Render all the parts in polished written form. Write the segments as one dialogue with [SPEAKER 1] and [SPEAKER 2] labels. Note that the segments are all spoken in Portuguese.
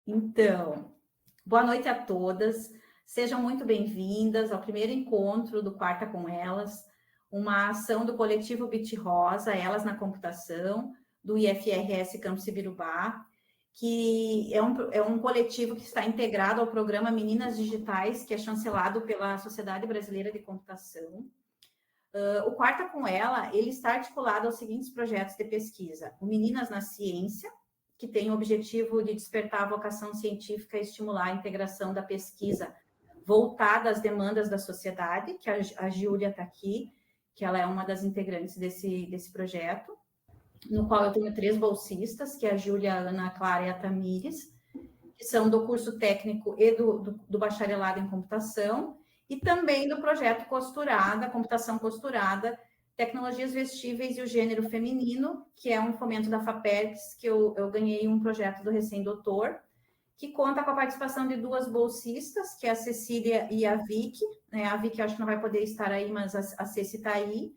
[SPEAKER 1] Então, boa noite a todas. Sejam muito bem-vindas ao primeiro encontro do Quarta com Elas, uma ação do coletivo Bit Rosa, Elas na Computação, do IFRS Campus Ibirubá, que é um coletivo que está integrado ao programa Meninas Digitais, que é chancelado pela Sociedade Brasileira de Computação. O Quarta com Ela, ele está articulado aos seguintes projetos de pesquisa: o Meninas na Ciência, que tem o objetivo de despertar a vocação científica e estimular a integração da pesquisa voltada às demandas da sociedade, que a Júlia está aqui, que ela é uma das integrantes desse projeto, no qual eu tenho 3 bolsistas, que é a Júlia, a Ana Clara e a Tamires, que são do curso técnico e do bacharelado em computação, e também do projeto Costurada, Computação Costurada, Tecnologias Vestíveis e o Gênero Feminino, que é um fomento da FAPERGS, que eu ganhei um projeto do recém-doutor, que conta com a participação de 2 bolsistas, que é a Cecília e a Vicky, né? A Vicky acho que não vai poder estar aí, mas a Ceci está aí,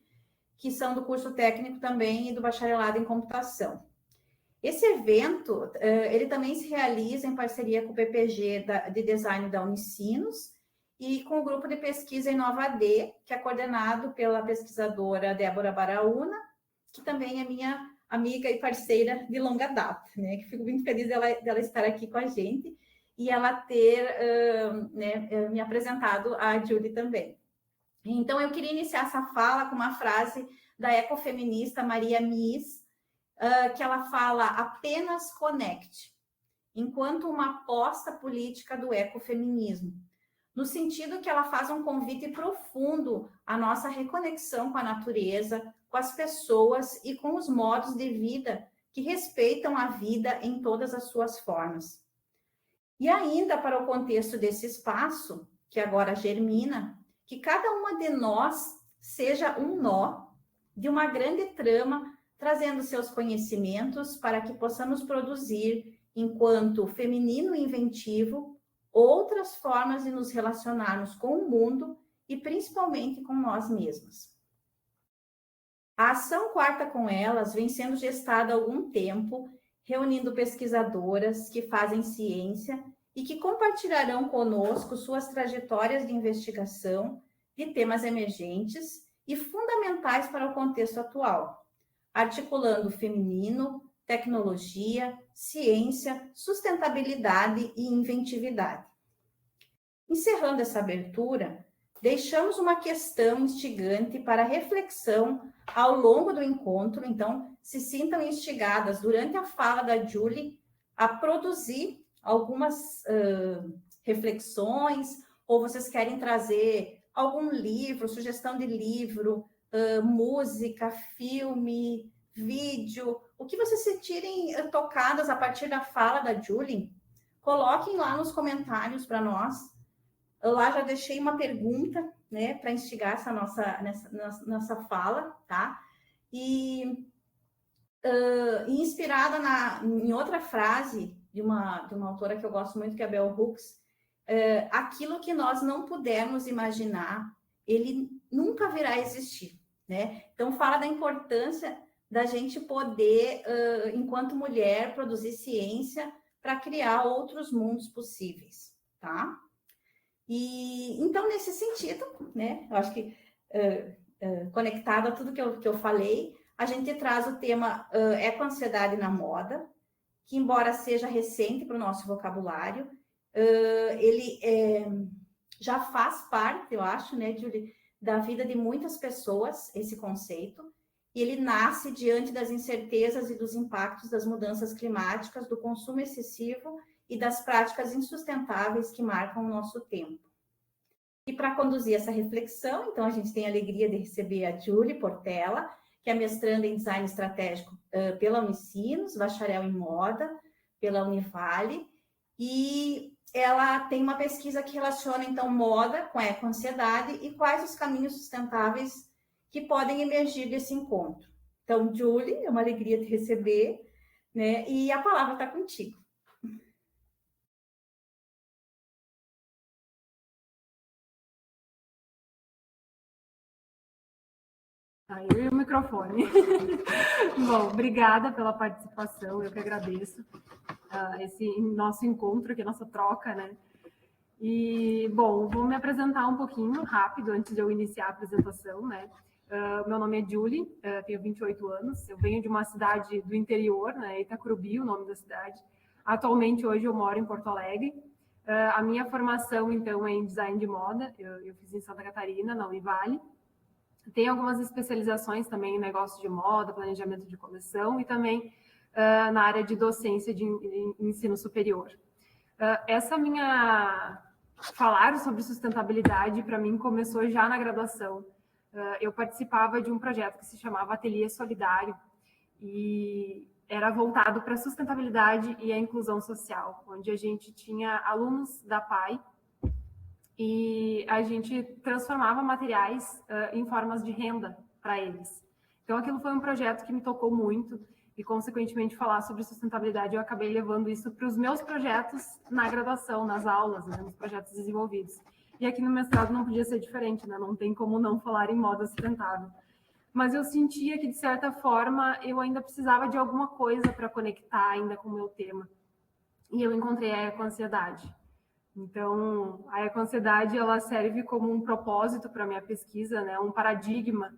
[SPEAKER 1] que são do curso técnico também e do bacharelado em computação. Esse evento, ele também se realiza em parceria com o PPG de Design da Unicinos e com o grupo de pesquisa InovaD, que é coordenado pela pesquisadora Débora Baraúna, que também é minha amiga e parceira de longa data, né? Que fico muito feliz dela estar aqui com a gente e ela ter me apresentado a Julie também. Então, eu queria iniciar essa fala com uma frase da ecofeminista Maria Mies, que ela fala: apenas conecte, enquanto uma aposta política do ecofeminismo, no sentido que ela faz um convite profundo à nossa reconexão com a natureza, com as pessoas e com os modos de vida que respeitam a vida em todas as suas formas. E ainda para o contexto desse espaço, que agora germina, que cada uma de nós seja um nó de uma grande trama, trazendo seus conhecimentos para que possamos produzir, enquanto feminino inventivo, outras formas de nos relacionarmos com o mundo e principalmente com nós mesmas. A ação Quarta com Elas vem sendo gestada há algum tempo, reunindo pesquisadoras que fazem ciência e que compartilharão conosco suas trajetórias de investigação de temas emergentes e fundamentais para o contexto atual, articulando o feminino, tecnologia, ciência, sustentabilidade e inventividade. Encerrando essa abertura, deixamos uma questão instigante para reflexão ao longo do encontro, então se sintam instigadas durante a fala da Julie a produzir algumas reflexões, ou vocês querem trazer algum livro, sugestão de livro, música, filme, vídeo, o que vocês sentirem tocadas a partir da fala da Julie, coloquem lá nos comentários para nós. Eu lá já deixei uma pergunta, né, para instigar essa nossa fala, tá? E inspirada em outra frase de uma autora que eu gosto muito, que é a Bell Hooks, aquilo que nós não pudermos imaginar, ele nunca virá a existir, né? Então, fala da importância da gente poder, enquanto mulher, produzir ciência para criar outros mundos possíveis, tá? E, então, nesse sentido, né, eu acho que, conectado a tudo que eu falei, a gente traz o tema ecoansiedade na moda, que, embora seja recente para o nosso vocabulário, ele já faz parte, eu acho, né, da vida de muitas pessoas, esse conceito, e ele nasce diante das incertezas e dos impactos das mudanças climáticas, do consumo excessivo e das práticas insustentáveis que marcam o nosso tempo. E para conduzir essa reflexão, então, a gente tem a alegria de receber a Julie Portela, que é mestranda em Design Estratégico pela Unicinos, bacharel em Moda pela Univale, e ela tem uma pesquisa que relaciona, então, moda com ecoansiedade e quais os caminhos sustentáveis que podem emergir desse encontro. Então, Julie, é uma alegria te receber, né? E a palavra está contigo.
[SPEAKER 2] Aí o microfone. Bom, obrigada pela participação, eu que agradeço. esse nosso encontro aqui, nossa troca, né? E, bom, vou me apresentar um pouquinho rápido antes de eu iniciar a apresentação, né? Meu nome é Julie, tenho 28 anos, eu venho de uma cidade do interior, né? Itacurubi, o nome da cidade. Atualmente, hoje, eu moro em Porto Alegre. A minha formação, então, é em design de moda, eu fiz em Santa Catarina, na Univale. Tem algumas especializações também em negócio de moda, planejamento de coleção e também na área de docência de ensino superior. Falar sobre sustentabilidade, para mim, começou já na graduação. Eu participava de um projeto que se chamava Ateliê Solidário e era voltado para a sustentabilidade e a inclusão social, onde a gente tinha alunos da PAI e a gente transformava materiais em formas de renda para eles. Então, aquilo foi um projeto que me tocou muito e, consequentemente, falar sobre sustentabilidade, eu acabei levando isso para os meus projetos na graduação, nas aulas, né, nos projetos desenvolvidos. E aqui no mestrado não podia ser diferente, né? Não tem como não falar em moda sustentável. Mas eu sentia que, de certa forma, eu ainda precisava de alguma coisa para conectar ainda com o meu tema. E eu encontrei a eco-ansiedade. Então, a eco-ansiedade, ela serve como um propósito para a minha pesquisa, né? Um paradigma.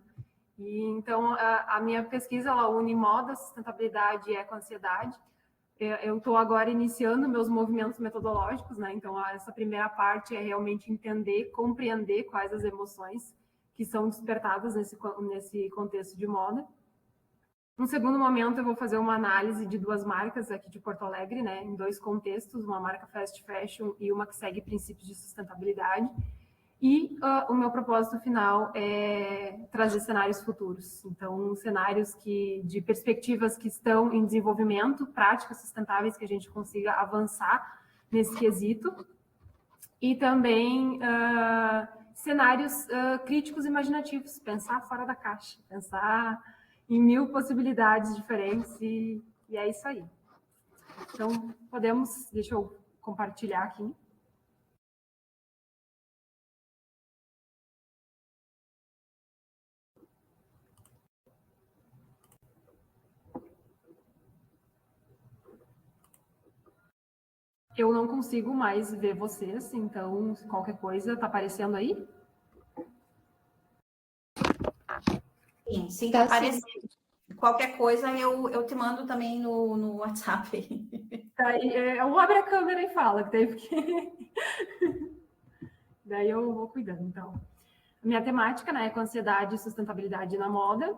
[SPEAKER 2] E, então, a minha pesquisa, ela une moda, sustentabilidade e eco-ansiedade. Eu estou agora iniciando meus movimentos metodológicos, né? Então, essa primeira parte é realmente entender, compreender quais as emoções que são despertadas nesse contexto de moda. No segundo momento, eu vou fazer uma análise de duas marcas aqui de Porto Alegre, né? Em dois contextos, uma marca fast fashion e uma que segue princípios de sustentabilidade. E o meu propósito final é trazer cenários futuros. Então, cenários de perspectivas que estão em desenvolvimento, práticas sustentáveis que a gente consiga avançar nesse quesito. E também cenários críticos imaginativos, pensar fora da caixa, pensar em 1000 possibilidades diferentes e é isso aí. Então, deixa eu compartilhar aqui. Eu não consigo mais ver vocês, então qualquer coisa está aparecendo aí?
[SPEAKER 1] Sim, está aparecendo. Qualquer coisa eu te mando também no WhatsApp.
[SPEAKER 2] Tá, eu abro a câmera e fala, que daí daí eu vou cuidando, então. Minha temática, né, é com ansiedade e sustentabilidade na moda.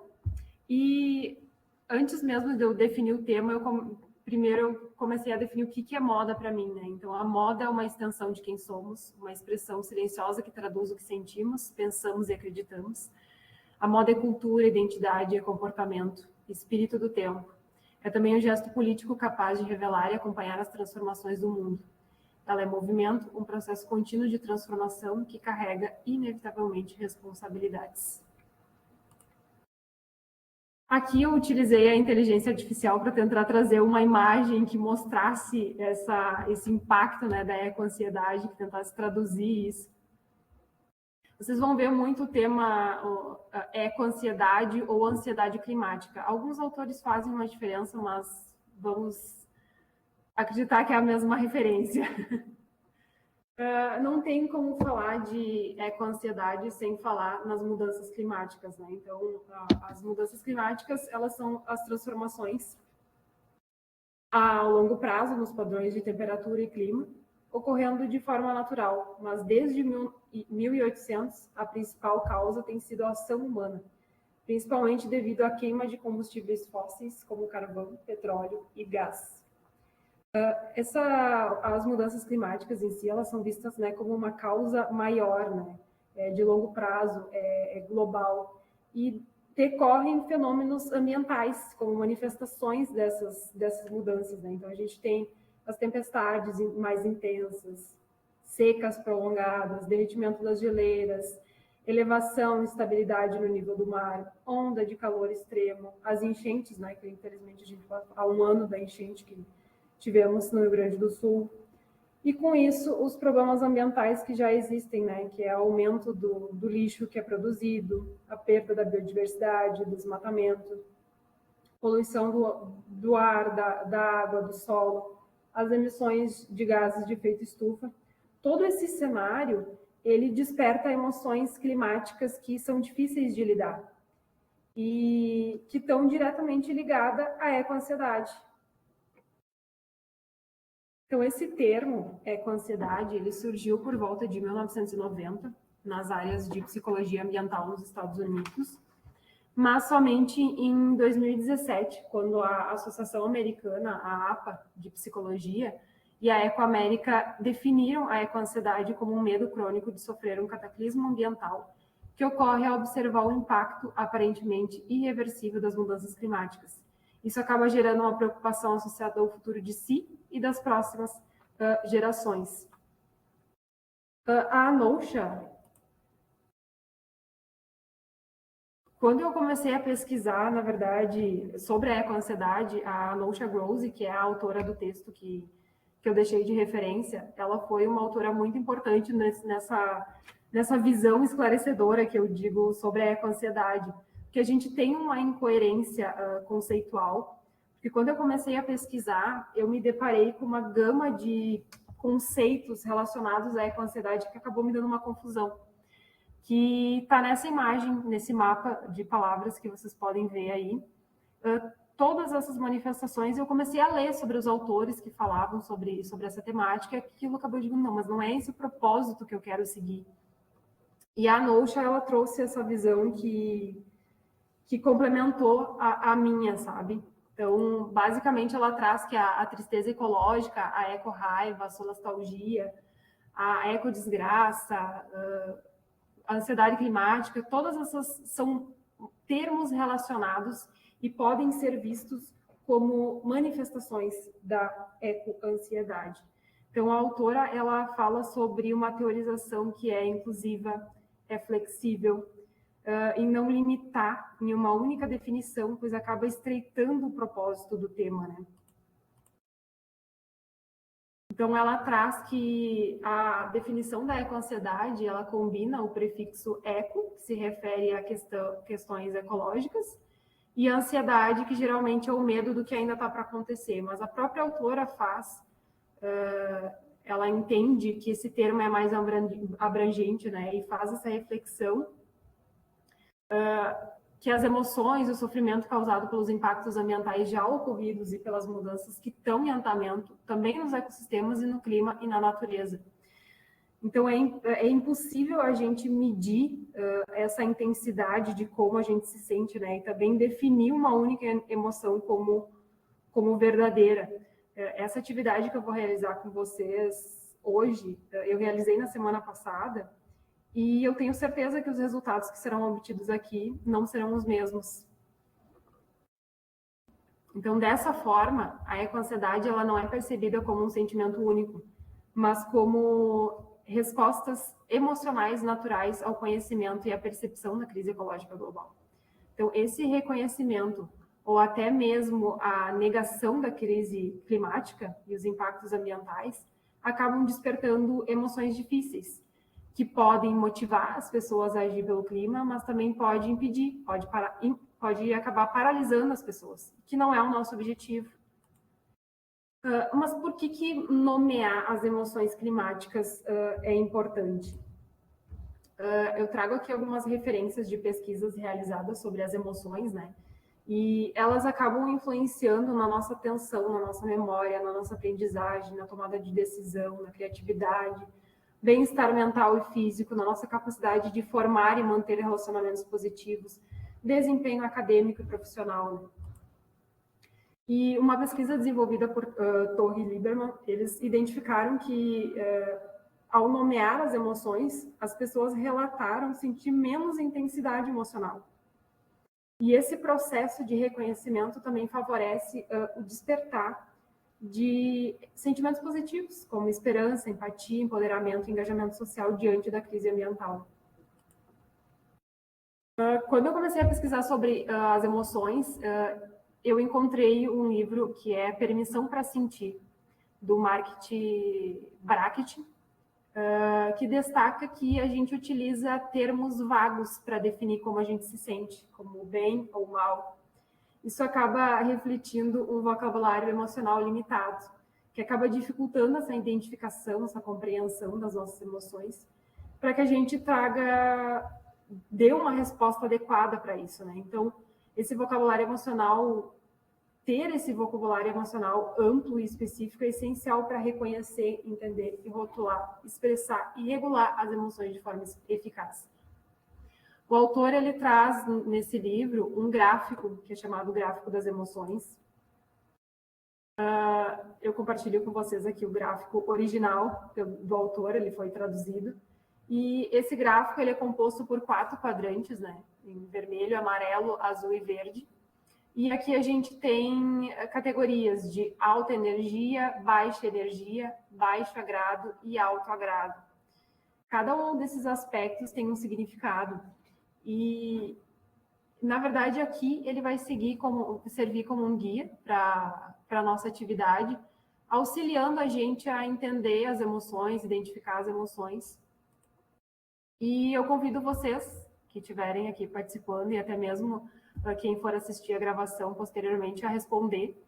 [SPEAKER 2] E antes mesmo de eu definir o tema, primeiro eu comecei a definir o que é moda para mim, né? Então, a moda é uma extensão de quem somos, uma expressão silenciosa que traduz o que sentimos, pensamos e acreditamos. A moda é cultura, identidade, é comportamento, espírito do tempo. É também um gesto político capaz de revelar e acompanhar as transformações do mundo. Ela é movimento, um processo contínuo de transformação que carrega inevitavelmente responsabilidades. Aqui eu utilizei a inteligência artificial para tentar trazer uma imagem que mostrasse esse impacto, né, da eco-ansiedade, que tentasse traduzir isso. Vocês vão ver muito o tema eco-ansiedade ou ansiedade climática. Alguns autores fazem uma diferença, mas vamos acreditar que é a mesma referência. Não tem como falar de eco-ansiedade sem falar nas mudanças climáticas, né? Então, as mudanças climáticas, elas são as transformações ao longo prazo nos padrões de temperatura e clima, ocorrendo de forma natural, mas desde 1800 a principal causa tem sido a ação humana, principalmente devido à queima de combustíveis fósseis como carvão, petróleo e gás. As mudanças climáticas em si, elas são vistas, né, como uma causa maior, né, de longo prazo, global, e decorrem fenômenos ambientais, como manifestações dessas mudanças, né? Então, a gente tem as tempestades mais intensas, secas prolongadas, derretimento das geleiras, elevação e instabilidade no nível do mar, onda de calor extremo, as enchentes, né, que infelizmente a gente há um ano da enchente que tivemos no Rio Grande do Sul. E com isso, os problemas ambientais que já existem, né, que é o aumento do lixo que é produzido, a perda da biodiversidade, desmatamento, poluição do ar, da água, do solo, as emissões de gases de efeito estufa. Todo esse cenário, ele desperta emoções climáticas que são difíceis de lidar e que estão diretamente ligadas à ecoansiedade. Então, esse termo, ecoansiedade, ele surgiu por volta de 1990, nas áreas de psicologia ambiental nos Estados Unidos, mas somente em 2017, quando a Associação Americana, a APA, de Psicologia, e a Ecoamérica definiram a ecoansiedade como um medo crônico de sofrer um cataclismo ambiental que ocorre ao observar o impacto aparentemente irreversível das mudanças climáticas. Isso acaba gerando uma preocupação associada ao futuro de si e das próximas gerações. A Anousheh, quando eu comecei a pesquisar, na verdade, sobre a ecoansiedade, a Anousheh Grosse, que é a autora do texto que eu deixei de referência, ela foi uma autora muito importante nessa visão esclarecedora que eu digo sobre a ecoansiedade, que a gente tem uma incoerência conceitual, porque quando eu comecei a pesquisar, eu me deparei com uma gama de conceitos relacionados à ecoansiedade que acabou me dando uma confusão, que está nessa imagem, nesse mapa de palavras que vocês podem ver aí. Todas essas manifestações, eu comecei a ler sobre os autores que falavam sobre essa temática, e aquilo acabou de dizer, não, mas não é esse o propósito que eu quero seguir. E a Anousheh, ela trouxe essa visão que complementou a minha, sabe? Então, basicamente, ela traz que a tristeza ecológica, a eco-raiva, a solastalgia, a eco-desgraça, a ansiedade climática, todas essas são termos relacionados e podem ser vistos como manifestações da ecoansiedade. Então, a autora, ela fala sobre uma teorização que é inclusiva, é flexível, em não limitar em uma única definição, pois acaba estreitando o propósito do tema, né? Então, ela traz que a definição da ecoansiedade, ela combina o prefixo eco, que se refere a questões ecológicas, e a ansiedade, que geralmente é o medo do que ainda está para acontecer. Mas a própria autora ela entende que esse termo é mais abrangente, né? E faz essa reflexão que as emoções, o sofrimento causado pelos impactos ambientais já ocorridos e pelas mudanças que estão em andamento, também nos ecossistemas e no clima e na natureza. Então, é impossível a gente medir essa intensidade de como a gente se sente, né? E também definir uma única emoção como verdadeira. Essa atividade que eu vou realizar com vocês hoje, eu realizei na semana passada, e eu tenho certeza que os resultados que serão obtidos aqui não serão os mesmos. Então, dessa forma, a ecoansiedade, ela não é percebida como um sentimento único, mas como respostas emocionais naturais ao conhecimento e à percepção da crise ecológica global. Então, esse reconhecimento, ou até mesmo a negação da crise climática e os impactos ambientais, acabam despertando emoções difíceis, que podem motivar as pessoas a agir pelo clima, mas também pode impedir, pode acabar paralisando as pessoas, que não é o nosso objetivo. Mas por que nomear as emoções climáticas é importante? Eu trago aqui algumas referências de pesquisas realizadas sobre as emoções, né? E elas acabam influenciando na nossa atenção, na nossa memória, na nossa aprendizagem, na tomada de decisão, na criatividade, bem-estar mental e físico, na nossa capacidade de formar e manter relacionamentos positivos, desempenho acadêmico e profissional, né? E uma pesquisa desenvolvida por Torre e Lieberman, eles identificaram que, ao nomear as emoções, as pessoas relataram sentir menos intensidade emocional. E esse processo de reconhecimento também favorece o despertar de sentimentos positivos, como esperança, empatia, empoderamento e engajamento social diante da crise ambiental. Quando eu comecei a pesquisar sobre as emoções, eu encontrei um livro que é Permissão para Sentir, do Mark Brackett, que destaca que a gente utiliza termos vagos para definir como a gente se sente, como bem ou mal. Isso acaba refletindo um vocabulário emocional limitado. que acaba dificultando essa identificação, essa compreensão das nossas emoções, para que a gente dê uma resposta adequada para isso, né? Então, esse vocabulário emocional, ter esse vocabulário emocional amplo e específico é essencial para reconhecer, entender e rotular, expressar e regular as emoções de forma eficaz. O autor, ele traz nesse livro um gráfico, que é chamado Gráfico das Emoções. Eu compartilho com vocês aqui o gráfico original do autor, ele foi traduzido. E esse gráfico, ele é composto por 4 quadrantes, né? Em vermelho, amarelo, azul e verde. E aqui a gente tem categorias de alta energia, baixo agrado e alto agrado. Cada um desses aspectos tem um significado. E, na verdade, aqui ele vai servir como um guia para a nossa atividade, auxiliando a gente a entender as emoções, identificar as emoções. E eu convido vocês que estiverem aqui participando e até mesmo quem for assistir a gravação posteriormente a responder.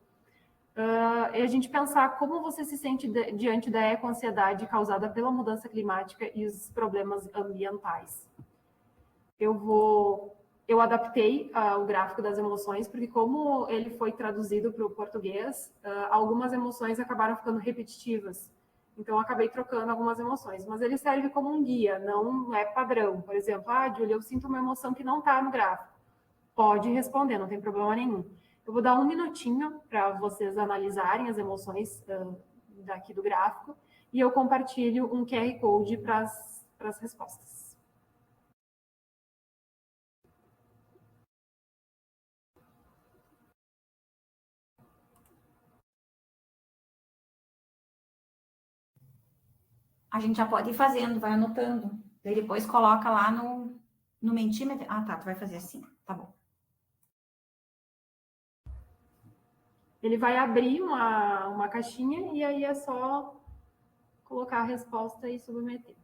[SPEAKER 2] E a gente pensar como você se sente diante da eco-ansiedade causada pela mudança climática e os problemas ambientais. Eu adaptei o gráfico das emoções, porque como ele foi traduzido para o português, algumas emoções acabaram ficando repetitivas. Então, eu acabei trocando algumas emoções. Mas ele serve como um guia, não é padrão. Por exemplo, Júlia, eu sinto uma emoção que não está no gráfico. Pode responder, não tem problema nenhum. Eu vou dar um minutinho para vocês analisarem as emoções daqui do gráfico e eu compartilho um QR Code para as respostas.
[SPEAKER 1] A gente já pode ir fazendo, vai anotando. Daí depois coloca lá no Mentimeter. Ah, tá, tu vai fazer assim. Tá bom.
[SPEAKER 2] Ele vai abrir uma caixinha e aí é só colocar a resposta e submeter.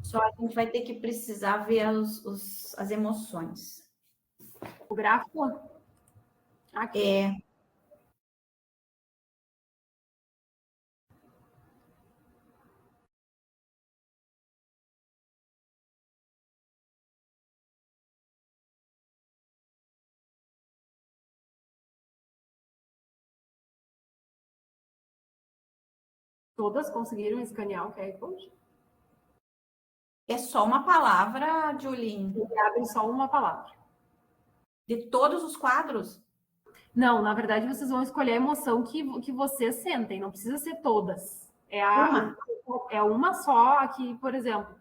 [SPEAKER 1] Só a gente vai ter que precisar ver as emoções.
[SPEAKER 2] O gráfico? Aqui.
[SPEAKER 1] É.
[SPEAKER 2] Todas conseguiram escanear o QR Code?
[SPEAKER 1] É só uma palavra, Julien?
[SPEAKER 2] Ele abre só uma palavra.
[SPEAKER 1] De todos os quadros?
[SPEAKER 2] Não, na verdade, vocês vão escolher a emoção que vocês sentem, não precisa ser todas. É uma só aqui, por exemplo.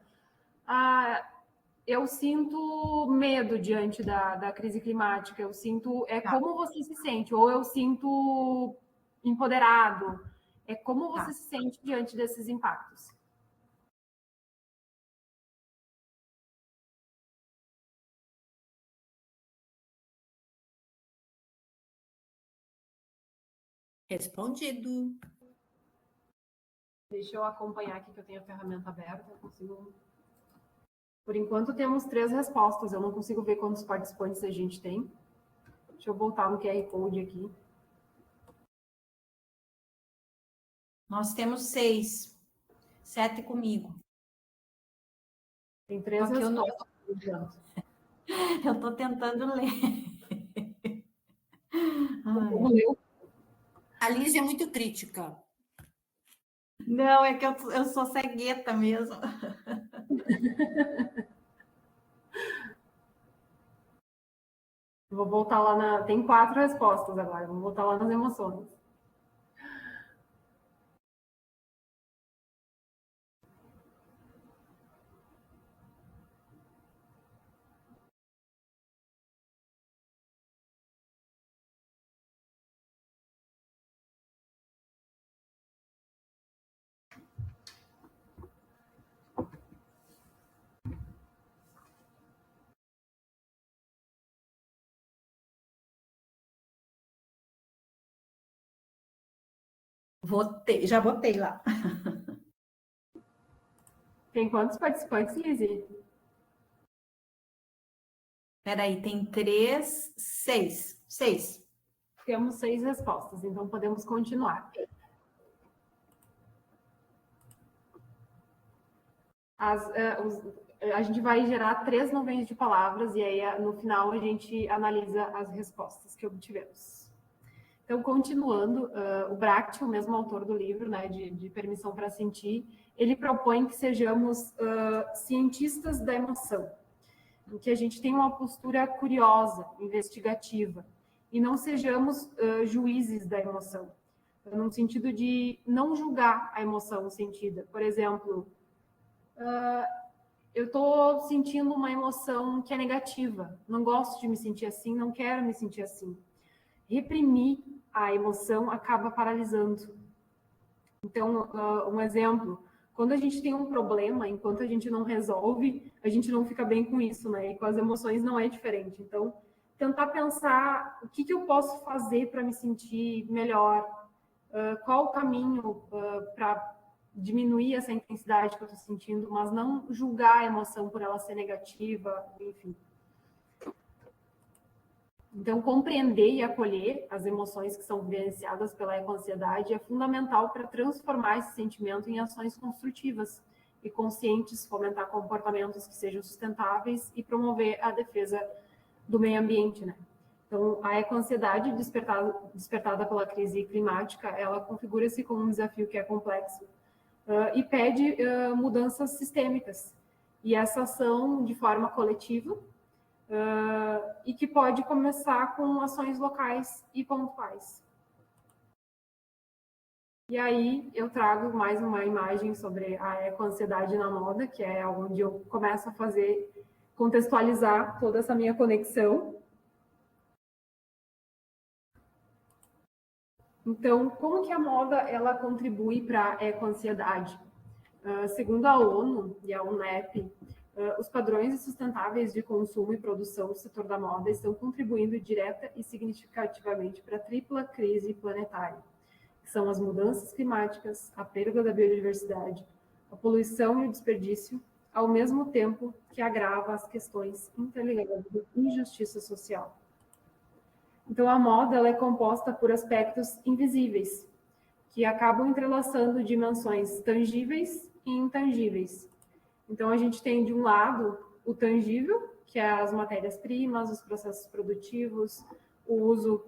[SPEAKER 2] Eu sinto medo diante da crise climática, eu sinto... como você se sente, ou eu sinto empoderado. É como você se sente diante desses impactos.
[SPEAKER 3] Respondido.
[SPEAKER 2] Deixa eu acompanhar aqui que eu tenho a ferramenta aberta, eu consigo... Por enquanto temos 3 respostas, eu não consigo ver quantos participantes a gente tem. Deixa eu voltar no QR Code aqui.
[SPEAKER 1] Nós temos 6. 7 comigo.
[SPEAKER 2] Tem 3 respostas.
[SPEAKER 1] Eu estou tentando ler.
[SPEAKER 3] A Liz é muito crítica.
[SPEAKER 1] Não, é que eu sou cegueta mesmo.
[SPEAKER 2] Vou voltar lá Tem 4 respostas agora, vamos voltar lá nas emoções.
[SPEAKER 1] Já botei lá.
[SPEAKER 2] Tem quantos participantes, Lizzie?
[SPEAKER 1] Peraí, tem 3, 6. 6.
[SPEAKER 2] Temos 6 respostas, então podemos continuar. A gente vai gerar 3 nuvens de palavras e aí no final a gente analisa as respostas que obtivemos. Então, continuando, o Bracht, o mesmo autor do livro, né, de Permissão para Sentir, ele propõe que sejamos cientistas da emoção, em que a gente tenha uma postura curiosa, investigativa, e não sejamos juízes da emoção, no sentido de não julgar a emoção sentida. Por exemplo, eu estou sentindo uma emoção que é negativa, não gosto de me sentir assim, não quero me sentir assim. Reprimir a emoção acaba paralisando. Então, um exemplo, quando a gente tem um problema, enquanto a gente não resolve, a gente não fica bem com isso, né? E com as emoções não é diferente. Então, tentar pensar o que eu posso fazer para me sentir melhor, qual o caminho para diminuir essa intensidade que eu estou sentindo, mas não julgar a emoção por ela ser negativa, enfim. Então, compreender e acolher as emoções que são vivenciadas pela eco-ansiedade é fundamental para transformar esse sentimento em ações construtivas e conscientes, fomentar comportamentos que sejam sustentáveis e promover a defesa do meio ambiente, né? Então, a eco-ansiedade despertada pela crise climática, ela configura-se como um desafio que é complexo e pede mudanças sistêmicas. E essa ação de forma coletiva, e que pode começar com ações locais e pontuais. E aí eu trago mais uma imagem sobre a eco-ansiedade na moda, que é onde eu começo a contextualizar toda essa minha conexão. Então, como que a moda ela contribui para a eco-ansiedade? Segundo a ONU e a UNEP, os padrões sustentáveis de consumo e produção do setor da moda estão contribuindo direta e significativamente para a tripla crise planetária, que são as mudanças climáticas, a perda da biodiversidade, a poluição e o desperdício, ao mesmo tempo que agrava as questões interligadas de injustiça social. Então, a moda ela é composta por aspectos invisíveis, que acabam entrelaçando dimensões tangíveis e intangíveis. Então, a gente tem, de um lado, o tangível, que é as matérias-primas, os processos produtivos, o uso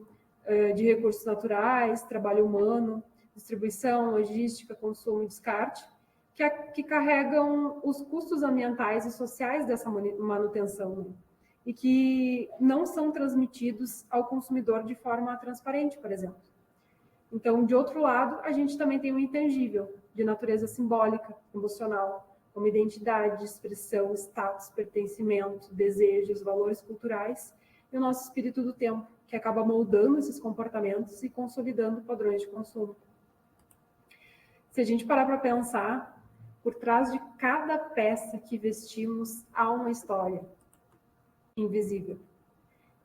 [SPEAKER 2] de recursos naturais, trabalho humano, distribuição, logística, consumo e descarte, que carregam os custos ambientais e sociais dessa manutenção, né? E que não são transmitidos ao consumidor de forma transparente, por exemplo. Então, de outro lado, a gente também tem o intangível, de natureza simbólica, emocional, como identidade, expressão, status, pertencimento, desejos, valores culturais e o nosso espírito do tempo, que acaba moldando esses comportamentos e consolidando padrões de consumo. Se a gente parar para pensar, por trás de cada peça que vestimos há uma história invisível.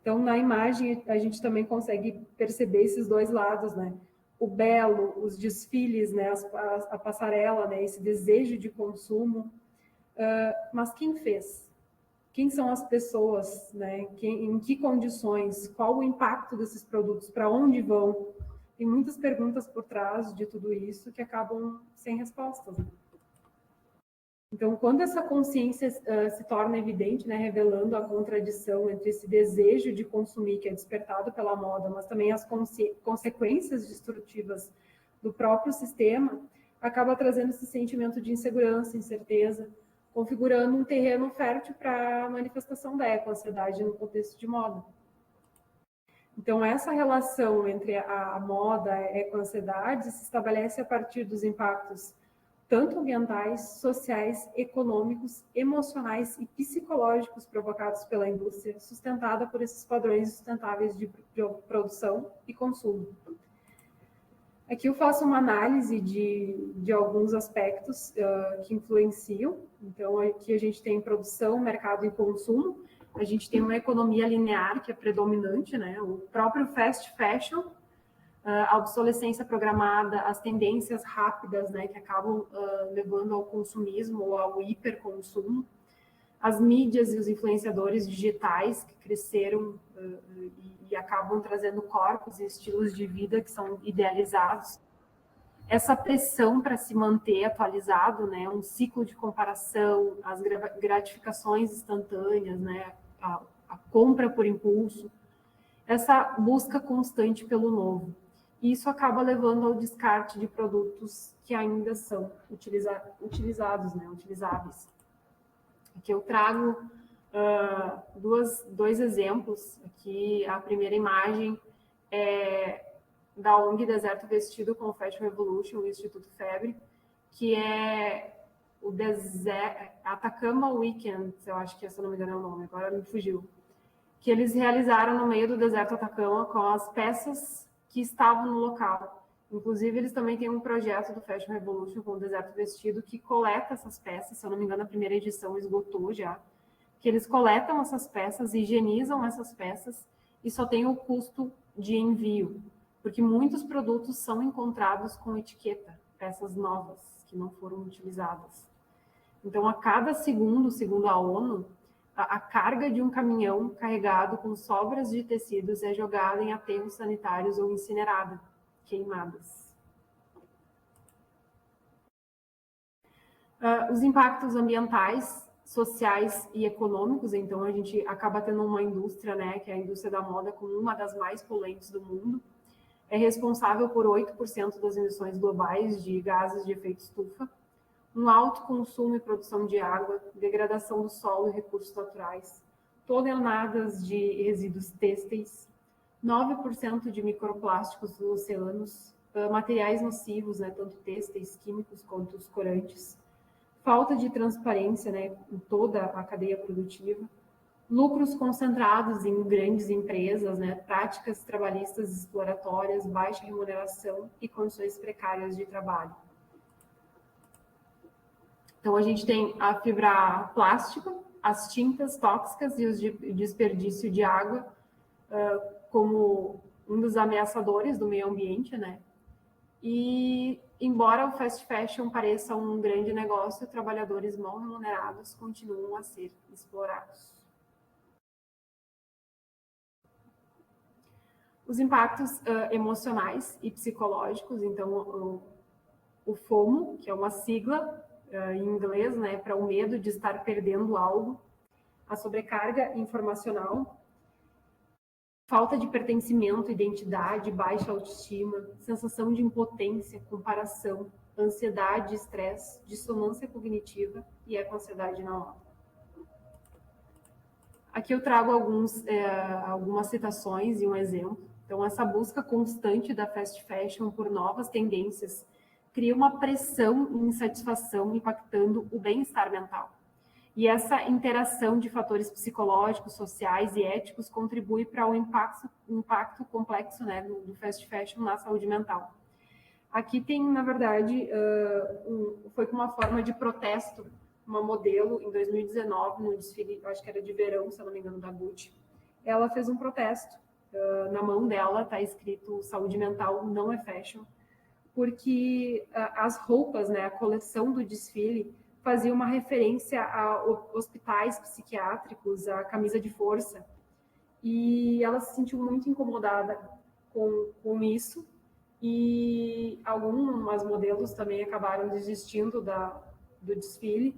[SPEAKER 2] Então, na imagem, a gente também consegue perceber esses dois lados, né? O belo, os desfiles, né? A passarela, né? Esse desejo de consumo. Mas quem fez? Quem são as pessoas, né? Em que condições? Qual o impacto desses produtos? Para onde vão? Tem muitas perguntas por trás de tudo isso que acabam sem respostas, né? Então, quando essa consciência se torna evidente, né, revelando a contradição entre esse desejo de consumir, que é despertado pela moda, mas também as consequências destrutivas do próprio sistema, acaba trazendo esse sentimento de insegurança, incerteza, configurando um terreno fértil para a manifestação da eco-ansiedade no contexto de moda. Então, essa relação entre a moda e a eco-ansiedade se estabelece a partir dos impactos tanto ambientais, sociais, econômicos, emocionais e psicológicos provocados pela indústria, sustentada por esses padrões sustentáveis de produção e consumo. Aqui eu faço uma análise de alguns aspectos que influenciam. Então, aqui a gente tem produção, mercado e consumo. A gente tem uma economia linear que é predominante, né? O próprio fast fashion a obsolescência programada, as tendências rápidas, né, que acabam levando ao consumismo ou ao hiperconsumo, as mídias e os influenciadores digitais que cresceram e acabam trazendo corpos e estilos de vida que são idealizados. Essa pressão para se manter atualizado, né, um ciclo de comparação, as gratificações instantâneas, né, a compra por impulso, essa busca constante pelo novo. E isso acaba levando ao descarte de produtos que ainda são utilizados, né, utilizáveis. Aqui eu trago dois exemplos. Aqui a primeira imagem é da ONG Deserto Vestido com o Fashion Revolution, o Instituto Febre, que é o Atacama Weekend, eu acho que, se eu não me engano é o nome, agora me fugiu, que eles realizaram no meio do deserto Atacama com as peças que estavam no local. Inclusive, eles também têm um projeto do Fashion Revolution com o Deserto Vestido que coleta essas peças, se eu não me engano a primeira edição esgotou já, que eles coletam essas peças, higienizam essas peças e só tem o custo de envio, porque muitos produtos são encontrados com etiqueta, peças novas que não foram utilizadas. Então, a cada segundo, segundo a ONU, a carga de um caminhão carregado com sobras de tecidos é jogada em aterros sanitários ou incinerada, queimadas. Os impactos ambientais, sociais e econômicos, então a gente acaba tendo uma indústria, né, que é a indústria da moda, como uma das mais poluentes do mundo, é responsável por 8% das emissões globais de gases de efeito estufa, um alto consumo e produção de água, degradação do solo e recursos naturais, toneladas de resíduos têxteis, 9% de microplásticos nos oceanos, materiais nocivos, né, tanto têxteis, químicos quanto os corantes, falta de transparência, né, em toda a cadeia produtiva, lucros concentrados em grandes empresas, né, práticas trabalhistas exploratórias, baixa remuneração e condições precárias de trabalho. Então, a gente tem a fibra plástica, as tintas tóxicas e o desperdício de água como um dos ameaçadores do meio ambiente, né? E, embora o fast fashion pareça um grande negócio, trabalhadores mal remunerados continuam a ser explorados. Os impactos emocionais e psicológicos, então, o FOMO, que é uma sigla em inglês, né, para o medo de estar perdendo algo, a sobrecarga informacional, falta de pertencimento, identidade, baixa autoestima, sensação de impotência, comparação, ansiedade, estresse, dissonância cognitiva e eco-ansiedade na moda. Aqui eu trago algumas citações e um exemplo. Então, essa busca constante da fast fashion por novas tendências cria uma pressão e insatisfação impactando o bem-estar mental. E essa interação de fatores psicológicos, sociais e éticos contribui para o impacto complexo, né, do fast fashion na saúde mental. Aqui tem, na verdade, foi com uma forma de protesto, uma modelo, em 2019, no desfile, acho que era de verão, se eu não me engano, da Gucci. Ela fez um protesto. Na mão dela está escrito saúde mental não é fashion, porque as roupas, né, a coleção do desfile, fazia uma referência a hospitais psiquiátricos, a camisa de força, e ela se sentiu muito incomodada com isso, e algumas modelos também acabaram desistindo do desfile.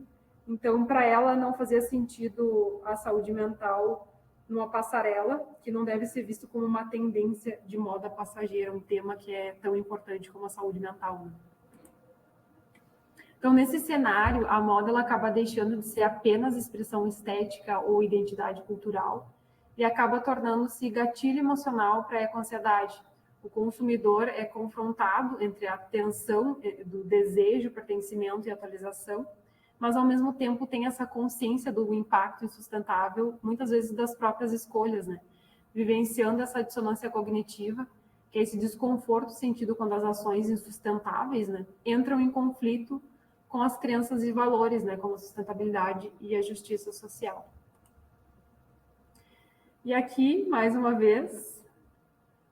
[SPEAKER 2] Então, para ela, não fazia sentido a saúde mental numa passarela, que não deve ser visto como uma tendência de moda passageira, um tema que é tão importante como a saúde mental. Então, nesse cenário, a moda ela acaba deixando de ser apenas expressão estética ou identidade cultural e acaba tornando-se gatilho emocional para a eco-ansiedade. O consumidor é confrontado entre a tensão do desejo, pertencimento e atualização, mas, ao mesmo tempo, tem essa consciência do impacto insustentável, muitas vezes, das próprias escolhas, né? Vivenciando essa dissonância cognitiva, que é esse desconforto sentido quando as ações insustentáveis, né, entram em conflito com as crenças e valores, né, como a sustentabilidade e a justiça social. E aqui, mais uma vez,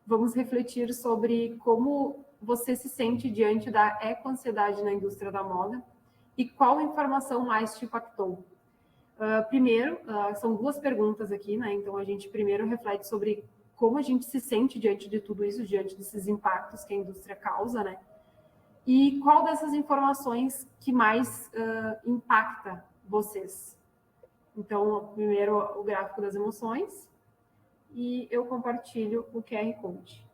[SPEAKER 2] vamos refletir sobre como você se sente diante da eco-ansiedade na indústria da moda e qual informação mais te impactou. Primeiro, são duas perguntas aqui, né? Então, a gente primeiro reflete sobre como a gente se sente diante de tudo isso, diante desses impactos que a indústria causa, né? E qual dessas informações que mais impacta vocês? Então, primeiro o gráfico das emoções e eu compartilho o QR Code.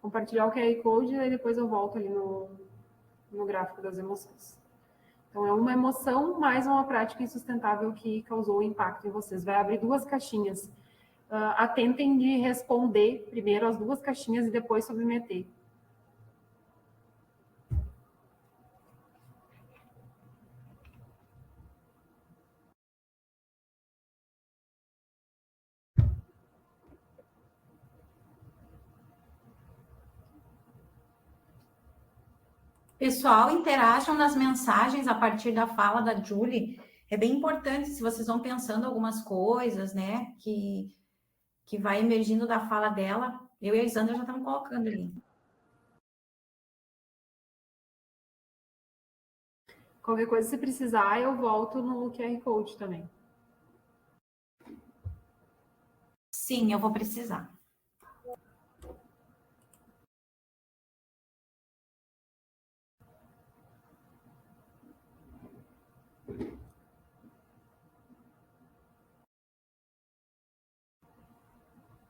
[SPEAKER 2] Compartilhar o QR Code e depois eu volto ali no gráfico das emoções. Então, é uma emoção mais uma prática insustentável que causou impacto em vocês. Vai abrir duas caixinhas. Atentem de responder primeiro as duas caixinhas e depois submeter.
[SPEAKER 1] Pessoal, interajam nas mensagens a partir da fala da Julie. É bem importante se vocês vão pensando algumas coisas, né? Que vai emergindo da fala dela. Eu e a Isandra já estamos colocando ali.
[SPEAKER 2] Qualquer coisa, se precisar, eu volto no QR Code também.
[SPEAKER 1] Sim, eu vou precisar.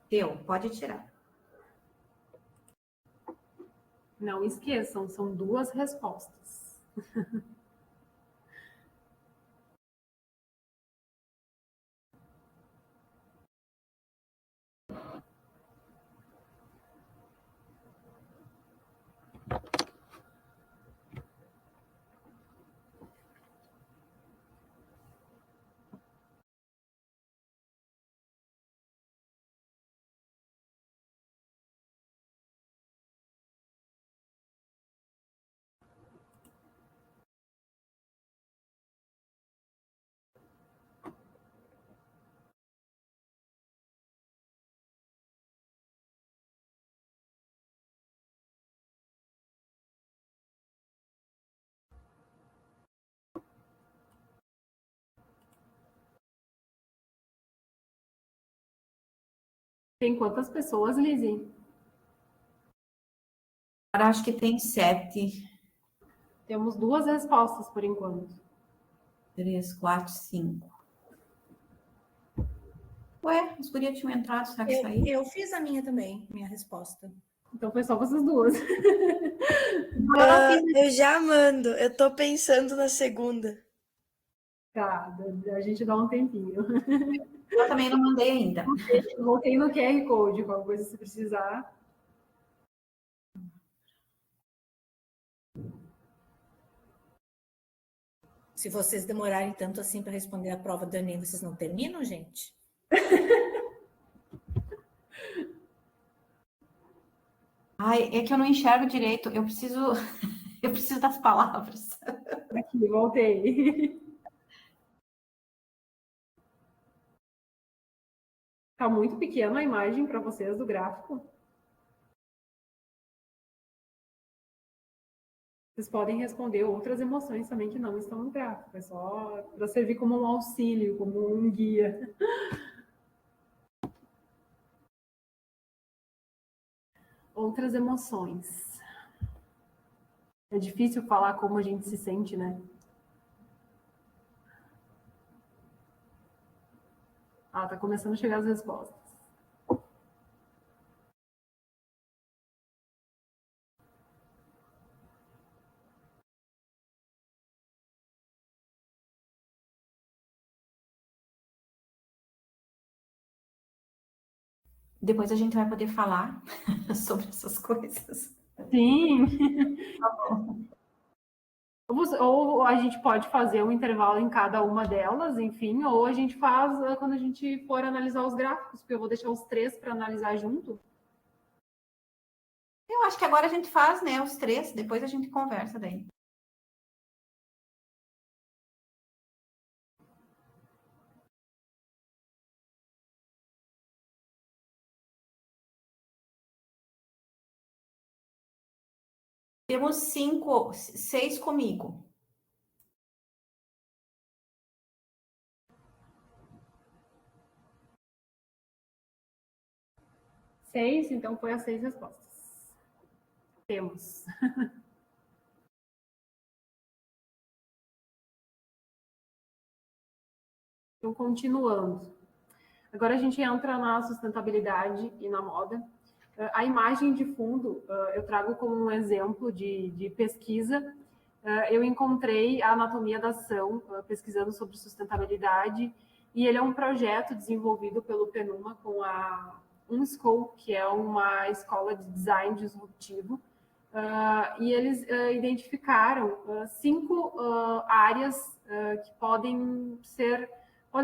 [SPEAKER 1] Deu, pode tirar.
[SPEAKER 2] Não esqueçam, são duas respostas. Tem quantas pessoas, Lizzie?
[SPEAKER 1] Agora acho que tem 7.
[SPEAKER 2] Temos duas respostas por enquanto.
[SPEAKER 1] 3, 4, 5. Ué, os gurias tinham entrado, será que saiu?
[SPEAKER 3] Eu fiz a minha também, minha resposta.
[SPEAKER 2] Então foi só vocês duas.
[SPEAKER 4] Eu já mando, eu tô pensando na segunda.
[SPEAKER 2] Tá, a gente dá um tempinho.
[SPEAKER 1] Eu também não mandei ainda.
[SPEAKER 2] Voltei no QR Code, qualquer coisa se precisar.
[SPEAKER 3] Se vocês demorarem tanto assim para responder a prova do Enem, vocês não terminam, gente?
[SPEAKER 1] Ai, é que eu não enxergo direito. Eu preciso das palavras.
[SPEAKER 2] Aqui, voltei. Tá muito pequena a imagem para vocês do gráfico. Vocês podem responder outras emoções também que não estão no gráfico. É só para servir como um auxílio, como um guia. Outras emoções. É difícil falar como a gente se sente, né? Tá começando a chegar as respostas.
[SPEAKER 1] Depois a gente vai poder falar sobre essas coisas.
[SPEAKER 2] Sim.
[SPEAKER 1] Tá bom.
[SPEAKER 2] Ou a gente pode fazer um intervalo em cada uma delas, enfim, ou a gente faz quando a gente for analisar os gráficos, porque eu vou deixar os três para analisar junto.
[SPEAKER 1] Eu acho que agora a gente faz, né, os 3, depois a gente conversa daí. Temos 6 comigo.
[SPEAKER 2] Seis, então foi as 6 respostas. Temos. Então, continuando. Agora a gente entra na sustentabilidade e na moda. A imagem de fundo eu trago como um exemplo de pesquisa. Eu encontrei a Anatomia da Ação, pesquisando sobre sustentabilidade, e ele é um projeto desenvolvido pelo PNUMA com a Unschool, que é uma escola de design disruptivo, e eles identificaram 5 áreas que podem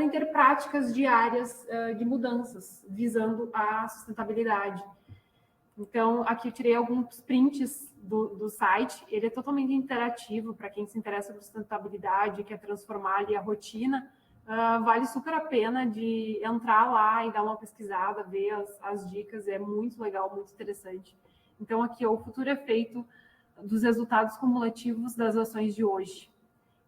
[SPEAKER 2] ter práticas diárias de mudanças, visando a sustentabilidade. Então, aqui eu tirei alguns prints do site. Ele é totalmente interativo para quem se interessa por sustentabilidade, quer transformar ali a rotina. Vale super a pena de entrar lá e dar uma pesquisada, ver as dicas. É muito legal, muito interessante. Então, aqui o futuro é feito dos resultados cumulativos das ações de hoje.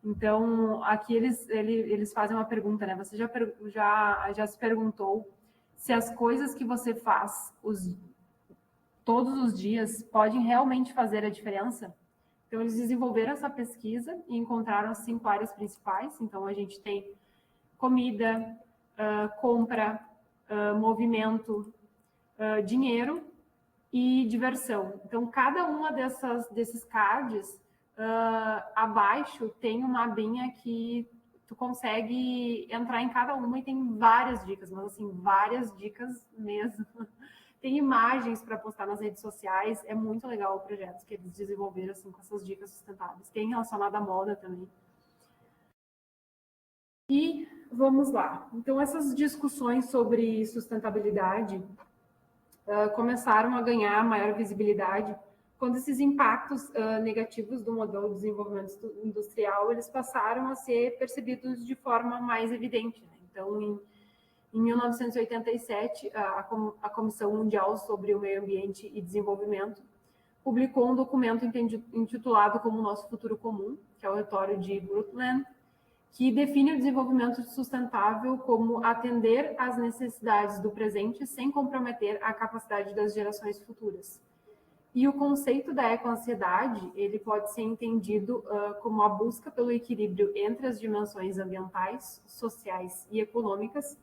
[SPEAKER 2] Então, aqui eles fazem uma pergunta, né? Você já se perguntou se as coisas que você faz todos os dias podem realmente fazer a diferença? Então, eles desenvolveram essa pesquisa e encontraram as 5 áreas principais. Então, a gente tem comida, compra, movimento, dinheiro e diversão. Então, cada uma desses cards, abaixo tem uma abinha que tu consegue entrar em cada uma e tem várias dicas, mas assim, várias dicas mesmo. Tem imagens para postar nas redes sociais, é muito legal o projeto que eles desenvolveram assim, com essas dicas sustentáveis. Tem relacionado à moda também. E vamos lá. Então, essas discussões sobre sustentabilidade começaram a ganhar maior visibilidade quando esses impactos negativos do modelo de desenvolvimento industrial eles passaram a ser percebidos de forma mais evidente. Né? Então, em 1987, a Comissão Mundial sobre o Meio Ambiente e Desenvolvimento publicou um documento intitulado como Nosso Futuro Comum, que é o relatório de Brundtland, que define o desenvolvimento sustentável como atender às necessidades do presente sem comprometer a capacidade das gerações futuras. E o conceito da ecoansiedade, ele pode ser entendido como a busca pelo equilíbrio entre as dimensões ambientais, sociais e econômicas,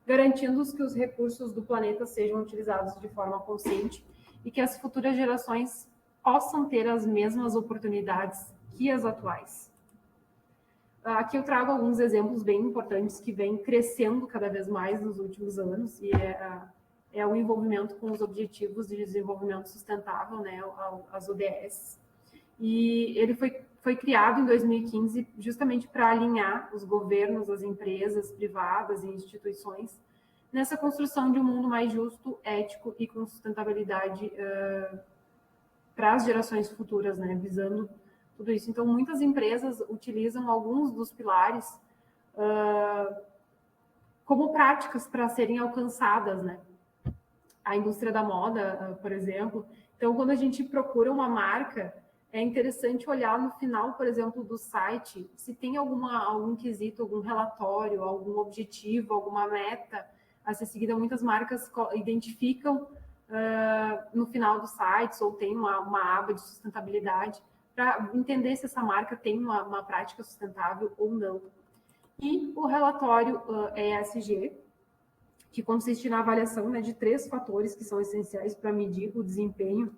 [SPEAKER 2] garantindo que os recursos do planeta sejam utilizados de forma consciente e que as futuras gerações possam ter as mesmas oportunidades que as atuais. Aqui eu trago alguns exemplos bem importantes que vêm crescendo cada vez mais nos últimos anos, e é o envolvimento com os Objetivos de Desenvolvimento Sustentável, né, as ODS. E ele foi criado em 2015 justamente para alinhar os governos, as empresas privadas e instituições nessa construção de um mundo mais justo, ético e com sustentabilidade para as gerações futuras, né, visando tudo isso. Então, muitas empresas utilizam alguns dos pilares como práticas para serem alcançadas, né? A indústria da moda, por exemplo. Então, quando a gente procura uma marca, é interessante olhar no final, por exemplo, do site, se tem algum quesito, algum relatório, algum objetivo, alguma meta a ser seguida. Muitas marcas identificam no final dos sites ou tem uma aba de sustentabilidade para entender se essa marca tem uma prática sustentável ou não. E o relatório ESG, que consiste na avaliação, né, de 3 fatores que são essenciais para medir o desempenho